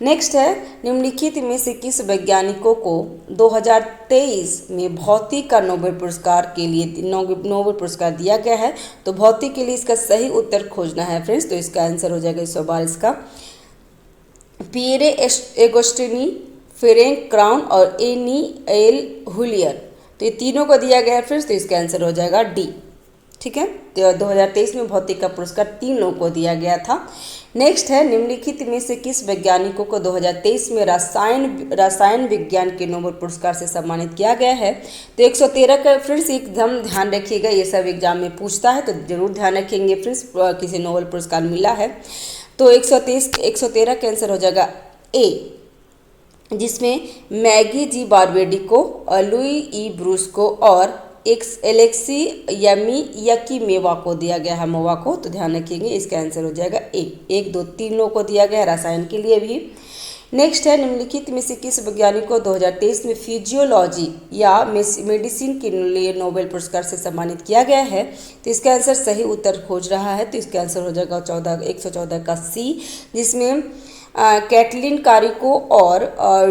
नेक्स्ट है निम्नलिखित में से किस वैज्ञानिकों को 2023 में भौतिक का नोबेल पुरस्कार के लिए नोबेल पुरस्कार दिया गया है। तो भौतिक के लिए इसका सही उत्तर खोजना है फ्रेंड्स, तो इसका आंसर हो जाएगा 122 का पियरे एगोस्टिनी, फ्रेंक क्राउन और एनी एल हुलियर। तो ये तीनों को दिया गया है फ्रेंड्स, तो इसका आंसर हो जाएगा डी। ठीक है। तो 2023 में भौतिक का पुरस्कार 3 लोगों को दिया गया था। नेक्स्ट है निम्नलिखित में से किस वैज्ञानिकों को 2023 में रसायन विज्ञान के नोबेल पुरस्कार से सम्मानित किया गया है। तो 113 का फ्रेंड्स एकदम ध्यान रखिएगा, ये सब एग्जाम में पूछता है, तो जरूर ध्यान रखेंगे फ्रेंड्स, किसी नोबेल पुरस्कार मिला है। तो 113 का आंसर हो जाएगा ए, जिसमें मैगी जी बारबेडी को, लुई ई ब्रूस को और एलेक्सी यकीमेवा को दिया गया है, मोवा को। तो ध्यान रखिएगा, इसका आंसर हो जाएगा ए। 1, 2, 3 लोगों को दिया गया है रसायन के लिए भी। नेक्स्ट है निम्नलिखित में से किस वैज्ञानिक को 2023 में फिजियोलॉजी या मेडिसिन के लिए नोबेल पुरस्कार से सम्मानित किया गया है। तो इसका आंसर सही उत्तर खोज रहा है, तो इसका आंसर हो जाएगा 114 का सी, जिसमें कैटलिन कारिको और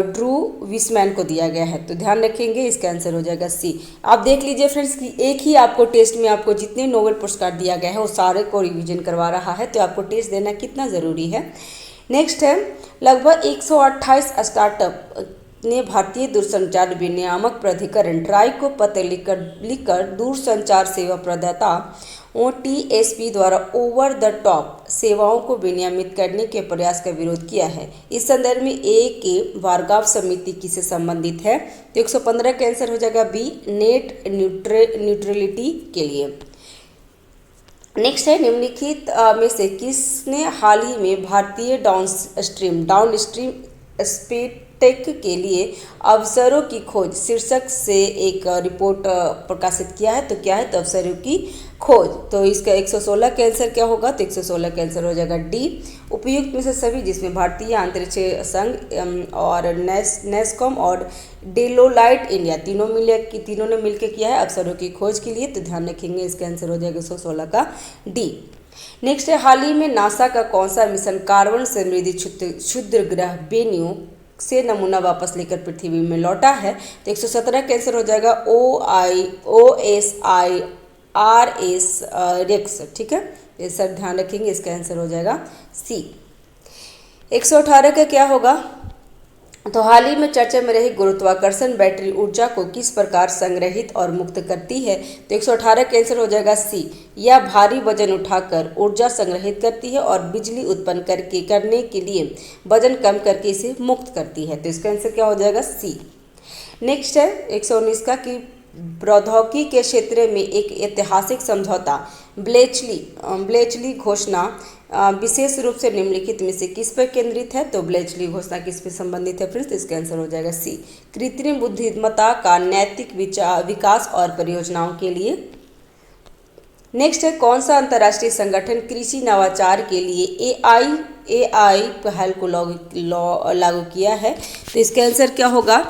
ड्रू विसमैन को दिया गया है। तो ध्यान रखेंगे, इसका आंसर हो जाएगा सी। आप देख लीजिए फ्रेंड्स कि एक ही आपको टेस्ट में आपको जितने नोबेल पुरस्कार दिया गया है वो सारे को रिवीजन करवा रहा है, तो आपको टेस्ट देना कितना ज़रूरी है। नेक्स्ट है लगभग 128 स्टार्टअप ने भारतीय दूरसंचार विनियामक प्राधिकरण ट्राई को पत्र लिखकर दूरसंचार सेवा प्रदाता OTSP द्वारा ओवर द टॉप सेवाओं को विनियमित करने के प्रयास का विरोध किया है। इस संदर्भ में ए के वार्गाव समिति किससे संबंधित है। तो 115 का आंसर हो जाएगा बी, नेट न्यूट्रलिटी के लिए। नेक्स्ट है निम्नलिखित में से किसने हाल ही में भारतीय डाउनस्ट्रीम स्पेटेक के लिए अवसरों की खोज शीर्षक से एक रिपोर्ट प्रकाशित किया है। तो क्या है, तो अवसरों की खोज। तो इसका 116 का आंसर क्या होगा, तो 116 का आंसर हो जाएगा डी। उपयुक्त में से सभी, जिसमें भारतीय अंतरिक्ष संघ और नेस्कॉम और डेलोलाइट इंडिया तीनों ने मिलकर किया है अवसरों की खोज के लिए। तो ध्यान रखेंगे, इसका आंसर हो जाएगा 116 का डी। नेक्स्ट है हाल ही में नासा का कौन सा मिशन कार्बन समृद्धि क्षुद्र ग्रह बेन्यू से नमूना वापस लेकर पृथ्वी में लौटा है। तो 117 का आंसर हो जाएगा OSIRS। ठीक है, ये सब ध्यान रखेंगे, इसका आंसर हो जाएगा सी। 118 का क्या होगा, तो हाल ही में चर्चा में रही गुरुत्वाकर्षण बैटरी ऊर्जा को किस प्रकार संग्रहित और मुक्त करती है। तो 118 का आंसर हो जाएगा सी। यह भारी वजन उठाकर ऊर्जा संग्रहित करती है और बिजली उत्पन्न करने के लिए वजन कम करके इसे मुक्त करती है। तो इसका आंसर क्या हो जाएगा सी। नेक्स्ट है 119 का कि प्रौद्योगिकी के क्षेत्र में एक ऐतिहासिक समझौता ब्लेचली घोषणा विशेष रूप से निम्नलिखित में से किस पर केंद्रित है। तो ब्लेचली घोषणा किस पर संबंधित है फ्रेंड्स, इसका आंसर हो जाएगा सी। कृत्रिम बुद्धिमत्ता का नैतिक विकास और परियोजनाओं के लिए। नेक्स्ट है कौन सा अंतर्राष्ट्रीय संगठन कृषि नवाचार के लिए AI पहल को लागू किया है। तो इसका आंसर क्या होगा,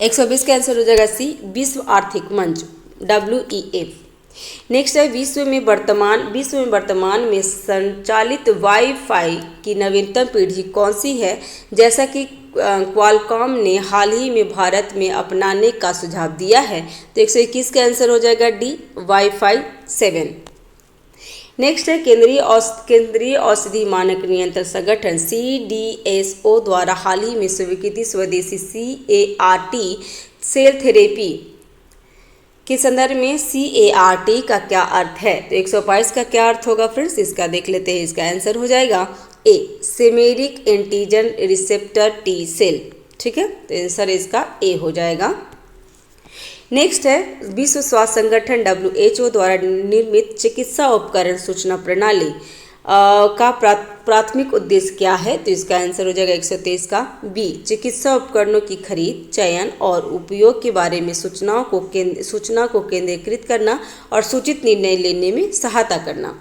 120 का आंसर हो जाएगा सी। विश्व आर्थिक मंच WEF। नेक्स्ट है विश्व में वर्तमान में संचालित वाईफाई की नवीनतम पीढ़ी कौन सी है? जैसा कि क्वालकॉम ने हाल ही में भारत में अपनाने का सुझाव दिया है, तो 121 का आंसर हो जाएगा डी, वाईफाई 7। नेक्स्ट है केंद्रीय औषधि मानक नियंत्रण संगठन CDSO द्वारा हाल ही में स्वीकृति स्वदेशी CAR-T सेल थेरेपी के संदर्भ में CAR-T का क्या अर्थ है? तो 122 का क्या अर्थ होगा फ्रेंड्स, इसका देख लेते हैं। इसका आंसर हो जाएगा ए, सेमेरिक एंटीजन रिसेप्टर टी सेल। ठीक है, तो आंसर इसका ए हो जाएगा। नेक्स्ट है विश्व स्वास्थ्य संगठन WHO द्वारा निर्मित चिकित्सा उपकरण सूचना प्रणाली का प्राथमिक उद्देश्य क्या है? तो इसका आंसर हो जाएगा 123 का बी, चिकित्सा उपकरणों की खरीद, चयन और उपयोग के बारे में सूचना को केंद्रीकृत करना और सूचित निर्णय लेने में सहायता करना।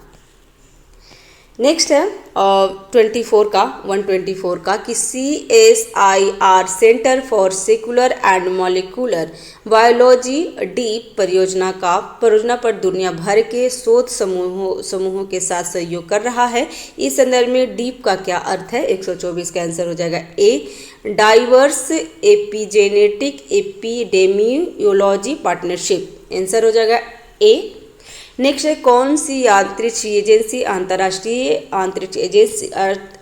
नेक्स्ट है 124 का कि CSIR centre for secular and molecular biology deep परियोजना पर दुनिया भर के शोध समूहों के साथ सहयोग कर रहा है। इस संदर्भ में डीप का क्या अर्थ है? 124 का आंसर हो जाएगा A, diverse epigenetic epidemiology partnership. Answer हो जाएगा ए। नेक्स्ट है कौन सी अंतरिक्ष एजेंसी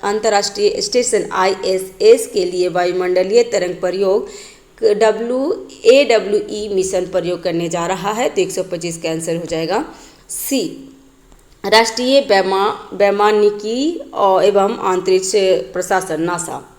अंतर्राष्ट्रीय स्टेशन ISS के लिए वायुमंडलीय तरंग प्रयोग AWE मिशन प्रयोग करने जा रहा है? तो 125 का आंसर हो जाएगा सी, राष्ट्रीय वैमानिकी एवं अंतरिक्ष प्रशासन नासा।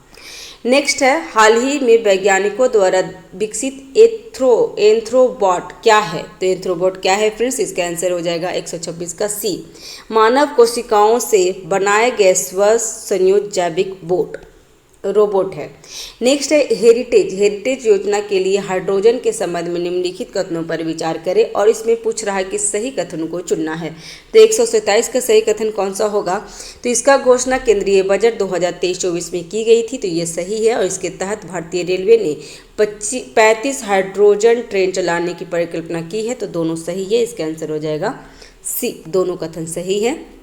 नेक्स्ट है हाल ही में वैज्ञानिकों द्वारा विकसित एंथ्रोबॉट क्या है? तो एंथ्रोबॉट क्या है फ्रेंड्स, इसका आंसर हो जाएगा 126 का सी, मानव कोशिकाओं से बनाए गए स्व संयोजित जैविक रोबोट है। नेक्स्ट है हेरिटेज योजना के लिए हाइड्रोजन के संबंध में निम्नलिखित कथनों पर विचार करें, और इसमें पूछ रहा है कि सही कथन को चुनना है। तो 127 का सही कथन कौन सा होगा? तो इसका घोषणा केंद्रीय बजट 2023-24 में की गई थी, तो ये सही है। और इसके तहत भारतीय रेलवे ने 35 हाइड्रोजन ट्रेन चलाने की परिकल्पना की है, तो दोनों सही है। इसका आंसर हो जाएगा सी, दोनों कथन सही है।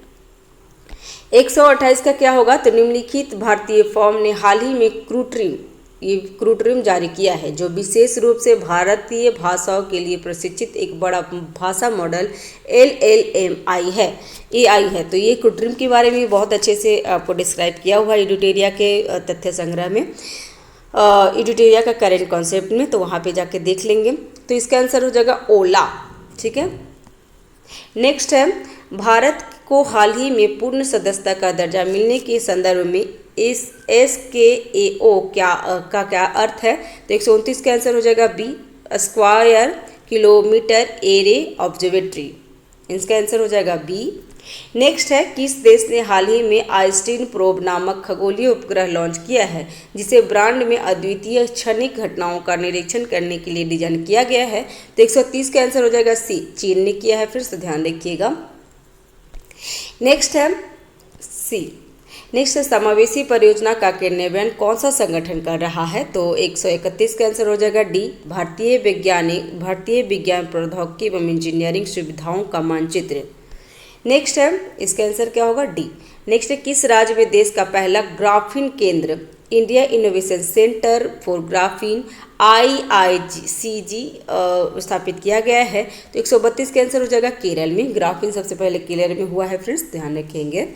128 का क्या होगा? तो निम्नलिखित भारतीय फर्म ने हाल ही में क्रूट्रिम जारी किया है, जो विशेष रूप से भारतीय भाषाओं के लिए प्रशिक्षित एक बड़ा भाषा मॉडल LLMI है, AI है। तो ये क्रूट्रिम के बारे में बहुत अच्छे से आपको डिस्क्राइब किया हुआ है एडिटोरिया के तथ्य संग्रह में, एडिटोरिया का करेंट कॉन्सेप्ट में, तो वहाँ पे जाके देख लेंगे। तो इसका आंसर हो जाएगा ओला। ठीक है, नेक्स्ट है भारत को हाल ही में पूर्ण सदस्यता का दर्जा मिलने के संदर्भ में इस SKAO का क्या अर्थ है? तो 129 का आंसर हो जाएगा B, Square Kilometre Array Observatory. इसका आंसर हो जाएगा बी। नेक्स्ट है किस देश ने हाल ही में आइस्टीन प्रोब नामक खगोलीय उपग्रह लॉन्च किया है, जिसे ब्रह्मांड में अद्वितीय क्षणिक घटनाओं का निरीक्षण करने के लिए डिजाइन किया गया है? तो 130 का आंसर हो जाएगा सी, चीन ने किया है। फिर से ध्यान रखिएगा। नेक्स्ट है सी, नेक्स्ट है समावेशी परियोजना का क्रियान्वयन कौन सा संगठन कर रहा है? तो 131 का आंसर हो जाएगा डी, भारतीय विज्ञान प्रौद्योगिकी एवं इंजीनियरिंग सुविधाओं का मानचित्र। नेक्स्ट है इसका आंसर क्या होगा? डी। नेक्स्ट है किस राज्य में देश का पहला ग्राफीन केंद्र India innovation centre for graphene IICG स्थापित किया गया है? तो 132 का आंसर हो जाएगा केरल में। ग्राफीन सबसे पहले केरल में हुआ है फ्रेंड्स, ध्यान रखेंगे।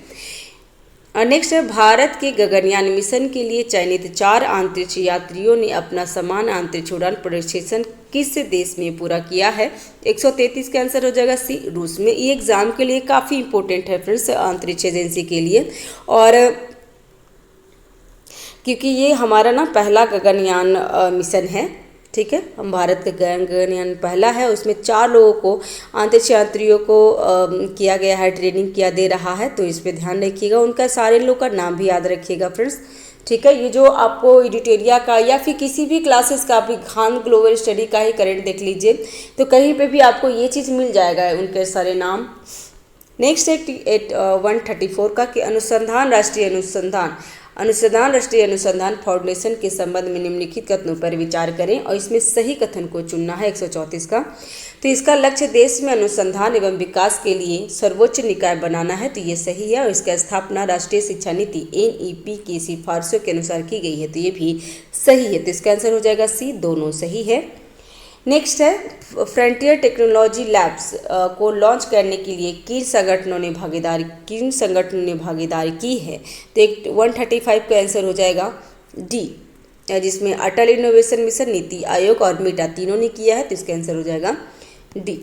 नेक्स्ट है भारत के गगनयान मिशन के लिए चयनित 4 अंतरिक्ष यात्रियों ने अपना समान अंतरिक्ष उड़ान प्रशिक्षण किस देश में पूरा किया है? 133 का आंसर हो जाएगा सी, रूस में। ये एग्जाम के लिए काफ़ी इंपॉर्टेंट है फ्रेंड्स, अंतरिक्ष एजेंसी के लिए, और क्योंकि ये हमारा ना पहला गगनयान मिशन है। ठीक है, हम भारत का गगनयान पहला है, उसमें 4 लोगों को अंतरिक्ष यात्रियों को किया गया है, ट्रेनिंग किया दे रहा है। तो इस पर ध्यान रखिएगा, उनका सारे लोग का नाम भी याद रखिएगा फ्रेंड्स। ठीक है, ये जो आपको एडिटोरिया का या फिर किसी भी क्लासेस का भी खान ग्लोबल स्टडी का ही करंट देख लीजिए, तो कहीं पे भी आपको ये चीज़ मिल जाएगा, उनके सारे नाम। नेक्स्ट है 134 का कि राष्ट्रीय अनुसंधान फाउंडेशन के संबंध में निम्नलिखित कथनों पर विचार करें, और इसमें सही कथन को चुनना है। 134 का तो इसका लक्ष्य देश में अनुसंधान एवं विकास के लिए सर्वोच्च निकाय बनाना है, तो ये सही है। और इसका स्थापना राष्ट्रीय शिक्षा नीति NEP की सिफारिशों के अनुसार की गई है, तो ये भी सही है। तो इसका आंसर हो जाएगा सी, दोनों सही है। नेक्स्ट है फ्रंटियर टेक्नोलॉजी लैब्स को लॉन्च करने के लिए किन संगठनों ने भागीदारी की है, तो एक 135 का आंसर हो जाएगा डी, जिसमें अटल इनोवेशन मिशन, नीति आयोग और मीटा तीनों ने किया है, तो इसका आंसर हो जाएगा डी।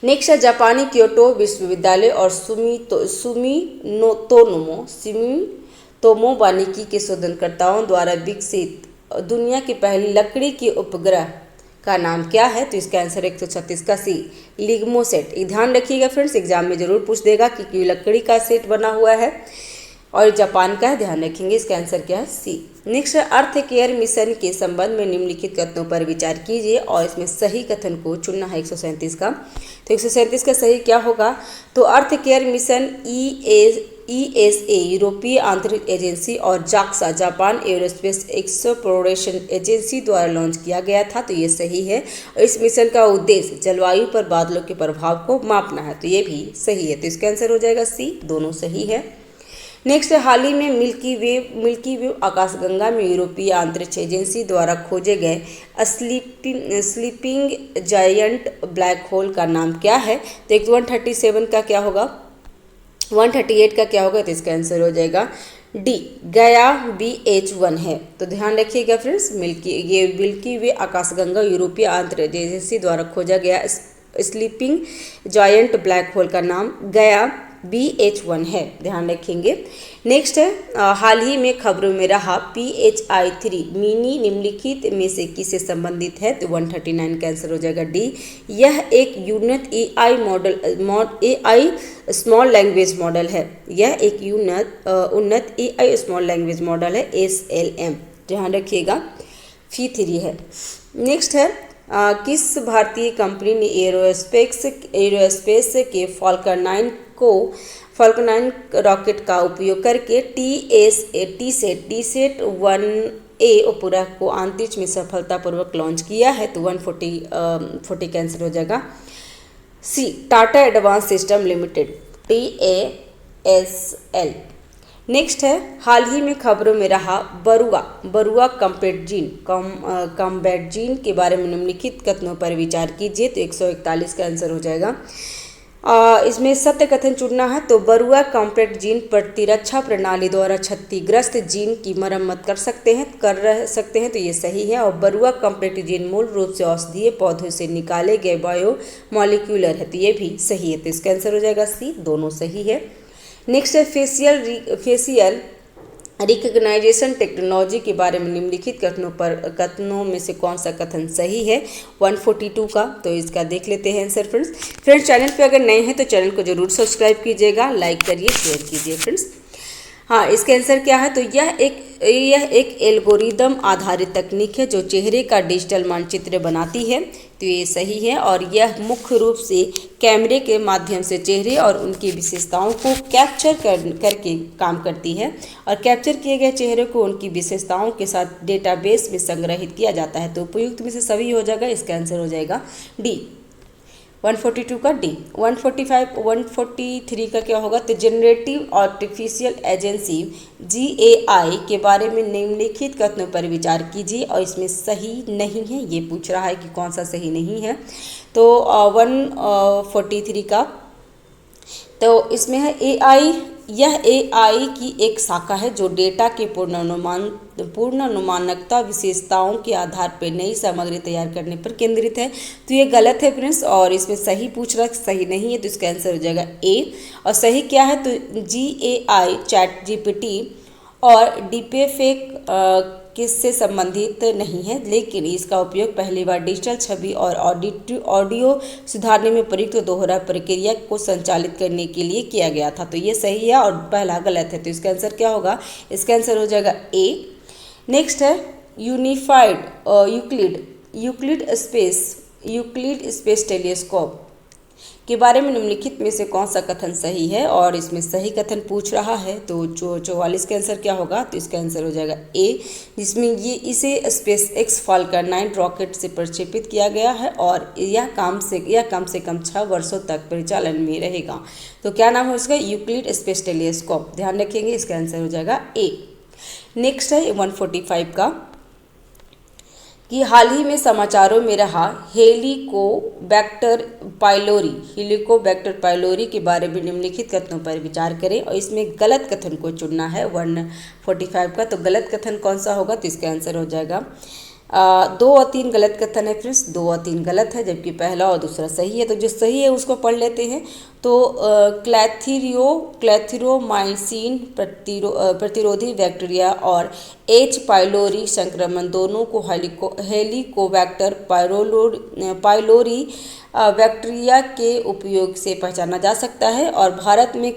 नेक्स्ट है जापानी क्योटो विश्वविद्यालय और सुमितोमो वानिकी के शोधकर्ताओं द्वारा विकसित दुनिया की पहली लकड़ी के उपग्रह का नाम क्या है, तो इसका आंसर 136 का सी, लिग्मो सेट। ध्यान रखिएगा फ्रेंड्स, एग्जाम में जरूर पूछ देगा कि लकड़ी का सेट बना हुआ है और जापान का है, ध्यान रखेंगे। इसका आंसर क्या है, सी। नेक्स्ट है अर्थ केयर मिशन के संबंध में निम्नलिखित कथनों पर विचार कीजिए और इसमें सही कथन को चुनना है 137 का। तो 137 का सही क्या होगा, तो अर्थ केयर मिशन ESA यूरोपीय आंतरिक एजेंसी और JAXA Japan aerospace exploration agency द्वारा लॉन्च किया गया था, तो ये सही है। और इस मिशन का उद्देश्य जलवायु पर बादलों के प्रभाव को मापना है, तो ये भी सही है। तो इसका आंसर हो जाएगा सी, दोनों सही है। नेक्स्ट है हाल ही में मिल्की वे आकाशगंगा में यूरोपीय अंतरिक्ष एजेंसी द्वारा खोजे गए स्लीपिंग जायंट ब्लैक होल का नाम क्या है, तो 137 का क्या होगा, 138 का क्या होगा, तो इसका आंसर हो जाएगा डी, गया BH1 है। तो ध्यान रखिएगा फ्रेंड्स, मिल्की वे आकाशगंगा यूरोपीय अंतरिक्ष एजेंसी द्वारा खोजा गया स्लीपिंग जायंट ब्लैक होल का नाम गया BH1 है, ध्यान रखेंगे। नेक्स्ट है हाल ही में खबरों में रहा PHI-3 मिनी निम्नलिखित में से किससे संबंधित है, तो 139 का आंसर हो जाएगा डी। यह एक unit AI small language model है, यह एक उन्नत AI स्मॉल लैंग्वेज मॉडल है, SLM, ध्यान रखिएगा। फी3 है। नेक्स्ट है किस भारतीय कंपनी ने एरोस्पेस के फाल्कन 9 रॉकेट का उपयोग करके टीसेट 1A उपग्रह को अंतरिक्ष में सफलतापूर्वक लॉन्च किया है, तो 140 का आंसर हो जाएगा C, Tata advance system limited TASL। Next है हाल ही में खबरों में रहा बरुआ कॉम्बैट जीन के बारे में निम्नलिखित कथनों पर विचार कीजिए, तो 141 का आंसर हो जाएगा। इसमें सत्य कथन चुनना है, तो बरुआ कॉम्पैक्ट जीन प्रतिरक्षा प्रणाली द्वारा क्षतिग्रस्त जीन की मरम्मत कर सकते हैं, तो ये सही है। और बरुआ कॉम्पैक्ट जीन मूल रूप से औषधीय पौधों से निकाले गए बायोमॉलिक्यूलर है, तो ये भी सही है। तो इसका आंसर हो जाएगा सी, दोनों सही है। नेक्स्ट है फेशियल रिकग्नाइजेशन टेक्नोलॉजी के बारे में निम्नलिखित कथनों में से कौन सा कथन सही है, 142 का। तो इसका देख लेते हैं आंसर फ्रेंड्स। चैनल पे अगर नए हैं तो चैनल को जरूर सब्सक्राइब कीजिएगा, लाइक करिए, शेयर कीजिए फ्रेंड्स। हाँ, इसका आंसर क्या है, तो यह एक एल्गोरिदम आधारित तकनीक है जो चेहरे का डिजिटल मानचित्र बनाती है, तो ये सही है। और यह मुख्य रूप से कैमरे के माध्यम से चेहरे और उनकी विशेषताओं को कैप्चर करके काम करती है, और कैप्चर किए गए चेहरे को उनकी विशेषताओं के साथ डेटाबेस में संग्रहित किया जाता है, तो उपयुक्त में से सभी हो जाएगा। इसका आंसर हो जाएगा डी, 142 का डी। 143 का क्या होगा, तो जनरेटिव आर्टिफिशियल एजेंसी GAI के बारे में निम्नलिखित कथनों पर विचार कीजिए और इसमें सही नहीं है, ये पूछ रहा है कि कौन सा सही नहीं है। तो 143 का, तो इसमें है यह AI की एक शाखा है जो डेटा के पूर्णानुमानकता विशेषताओं के आधार पर नई सामग्री तैयार करने पर केंद्रित है, तो ये गलत है फ्रेंड्स। और इसमें सही पूछ रहा है, सही नहीं है, तो इसका आंसर हो जाएगा ए। और सही क्या है, तो GAI ChatGPT और डीपफेक किससे संबंधित नहीं है, लेकिन इसका उपयोग पहली बार डिजिटल छवि और ऑडियो सुधारने में प्रयुक्त दोहरा प्रक्रिया को संचालित करने के लिए किया गया था, तो ये सही है और पहला गलत है। तो इसका आंसर क्या होगा, इसका आंसर हो जाएगा ए। नेक्स्ट है यूक्लिड स्पेस टेलीस्कोप के बारे में निम्नलिखित में से कौन सा कथन सही है, और इसमें सही कथन पूछ रहा है। तो 44 का आंसर क्या होगा, तो इसका आंसर हो जाएगा ए, जिसमें इसे स्पेस एक्स फाल्कन 9 रॉकेट से प्रक्षेपित किया गया है और यह कम से कम 6 वर्षों तक परिचालन में रहेगा। तो क्या नाम है उसका, यूक्लिड स्पेस टेलीस्कोप। ध्यान रखेंगे, इसका आंसर हो जाएगा ए। नेक्स्ट है 145 का कि हाल ही में समाचारों में रहा हेलिकोबैक्टर पाइलोरी के बारे में निम्नलिखित कथनों पर विचार करें और इसमें गलत कथन को चुनना है 145 का। तो गलत कथन कौन सा होगा, तो इसका आंसर हो जाएगा 2 और 3 गलत कथन है फ्रेंड्स, 2 और 3 गलत है जबकि पहला और दूसरा सही है। तो जो सही है उसको पढ़ लेते हैं। तो क्लैथिरोमाइसिन प्रतिरोधी बैक्टीरिया और एच पाइलोरी संक्रमण दोनों को हेलिकोबैक्टर पाइलोरी बैक्टीरिया के उपयोग से पहचाना जा सकता है और भारत में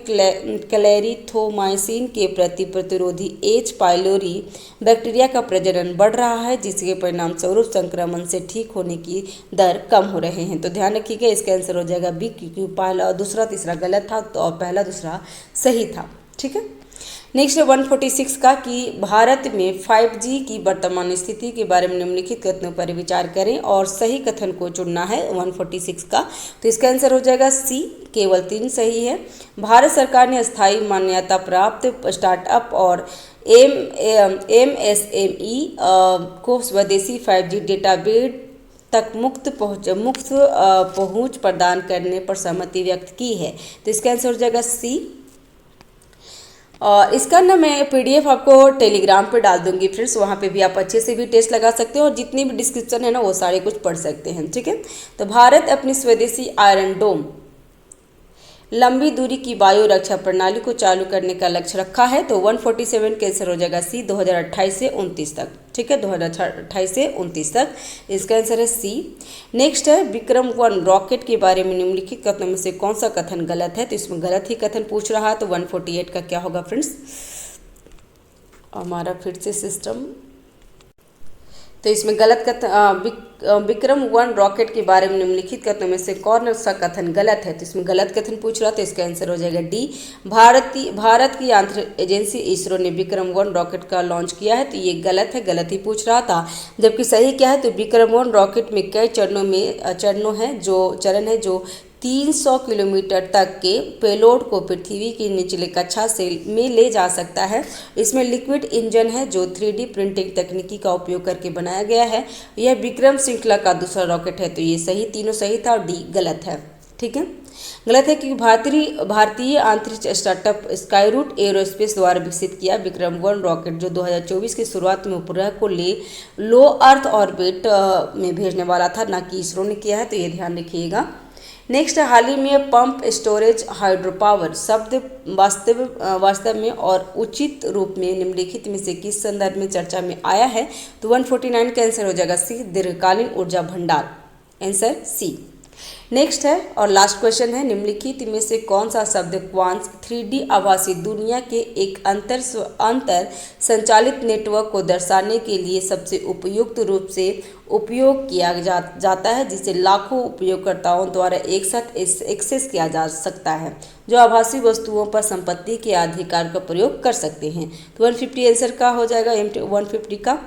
क्लैरिथोमाइसिन के प्रति प्रतिरोधी एच पाइलोरी बैक्टीरिया का प्रजनन बढ़ रहा है, जिसके परिणाम स्वरूप संक्रमण से ठीक होने की दर कम हो रहे हैं। तो ध्यान रखिएगा, इसका आंसर हो जाएगा बी, क्योंकि पहला दूसरा तीसरा गलत था तो और पहला दूसरा सही था। ठीक है। नेक्स्ट है 146 का कि भारत में 5G की वर्तमान स्थिति के बारे में निम्नलिखित कथनों पर विचार करें और सही कथन को चुनना है 146 का। तो इसका आंसर हो जाएगा सी, केवल 3 सही है। भारत सरकार ने स्थायी मान्यता प्राप्त स्टार्टअप और MSME को स्वदेशी 5G डेटाबेस तक मुक्त पहुंच प्रदान करने पर सहमति व्यक्त की है। तो इसका आंसर हो जाएगा सी। और इसका ना मैं PDF आपको टेलीग्राम पे डाल दूंगी फ्रेंड्स, वहाँ पे भी आप अच्छे से भी टेस्ट लगा सकते हो और जितनी भी डिस्क्रिप्शन है ना वो सारे कुछ पढ़ सकते हैं। ठीक है। तो भारत अपनी स्वदेशी आयरन डोम लंबी दूरी की वायु रक्षा प्रणाली को चालू करने का लक्ष्य रखा है। तो 147 के आंसर हो जाएगा सी, 2028 से 29 तक। ठीक है, 2028 से 29 तक इसका आंसर है सी। नेक्स्ट है विक्रम-1 रॉकेट के बारे में निम्नलिखित कथनों में से कौन सा कथन गलत है। तो इसमें गलत ही कथन पूछ रहा है। तो 148 का क्या होगा फ्रेंड्स, हमारा फिर से सिस्टम। तो इसमें गलत कथन विक्रम-1 रॉकेट के बारे में निम्नलिखित कथनों में से कौन सा कथन गलत है। तो इसमें गलत कथन पूछ रहा था, इसका आंसर हो जाएगा डी। भारत की अंतरिक्ष एजेंसी इसरो ने विक्रम-1 रॉकेट का लॉन्च किया है। तो ये गलत है, गलत ही पूछ रहा था। जबकि सही क्या है, तो विक्रम-1 रॉकेट में कई चरण है जो 300 किलोमीटर तक के पेलोड को पृथ्वी की निचले कक्षा में ले जा सकता है। इसमें लिक्विड इंजन है जो 3D प्रिंटिंग तकनीकी का उपयोग करके बनाया गया है। यह विक्रम श्रृंखला का दूसरा रॉकेट है। तो ये सही, तीनों सही था और डी गलत है। ठीक है, गलत है क्योंकि भारतीय अंतरिक्ष स्टार्टअप स्काईरूट एरोस्पेस द्वारा विकसित किया विक्रम-1 रॉकेट जो 2024 की शुरुआत में उपग्रह को लो अर्थ ऑर्बिट में भेजने वाला था, ना कि इसरो ने किया है। तो ये ध्यान रखिएगा। नेक्स्ट, हाल ही में पंप स्टोरेज हाइड्रो पावर शब्द वास्तव में और उचित रूप में निम्नलिखित में से किस संदर्भ में चर्चा में आया है। तो 149 का आंसर हो जाएगा सी, दीर्घकालीन ऊर्जा भंडार। Answer C. नेक्स्ट है और लास्ट क्वेश्चन है, निम्नलिखित में से कौन सा शब्द क्वांट्स 3D आभासी दुनिया के एक अंतर संचालित नेटवर्क को दर्शाने के लिए सबसे उपयुक्त रूप से उपयोग किया जाता है, जिसे लाखों उपयोगकर्ताओं द्वारा एक साथ एक्सेस किया जा सकता है, जो आभासी वस्तुओं पर संपत्ति के अधिकार का प्रयोग कर सकते हैं। तो 150 आंसर का हो जाएगा 150 का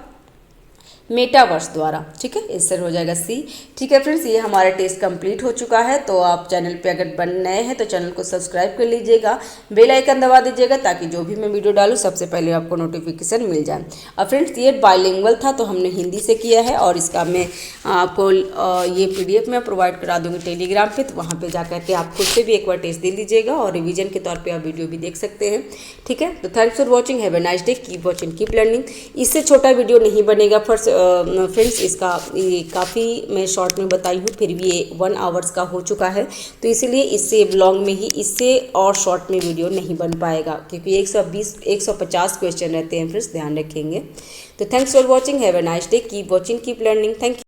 मेटावर्स द्वारा। ठीक है, आंसर हो जाएगा सी। ठीक है फ्रेंड्स, ये हमारा टेस्ट कंप्लीट हो चुका है। तो आप चैनल पे अगर नए हैं तो चैनल को सब्सक्राइब कर लीजिएगा, बेल आइकन दबा दीजिएगा ताकि जो भी मैं वीडियो डालूँ सबसे पहले आपको नोटिफिकेशन मिल जाए। और फ्रेंड्स, ये बाइलिंगुअल था तो हमने हिंदी से किया है और इसका मैं आपको ये PDF में प्रोवाइड करा दूँगी टेलीग्राम पर, तो वहाँ पर जा करके आप खुद से भी एक बार टेस्ट दे लीजिएगा और रिविजन के तौर पर आप वीडियो भी देख सकते हैं। ठीक है, तो thanks for watching, have a nice day, keep watching, keep learning. इससे छोटा वीडियो नहीं बनेगा फ्रेंड्स, इसका ये काफ़ी मैं शॉर्ट में बताई हूँ, फिर भी ये 1 आवर्स का हो चुका है, तो इसलिए इससे ब्लॉग में ही इससे और शॉर्ट में वीडियो नहीं बन पाएगा क्योंकि 150 क्वेश्चन रहते हैं फ्रेंड्स, ध्यान रखेंगे। तो thanks for watching, have a nice day, keep watching, keep learning, thank you.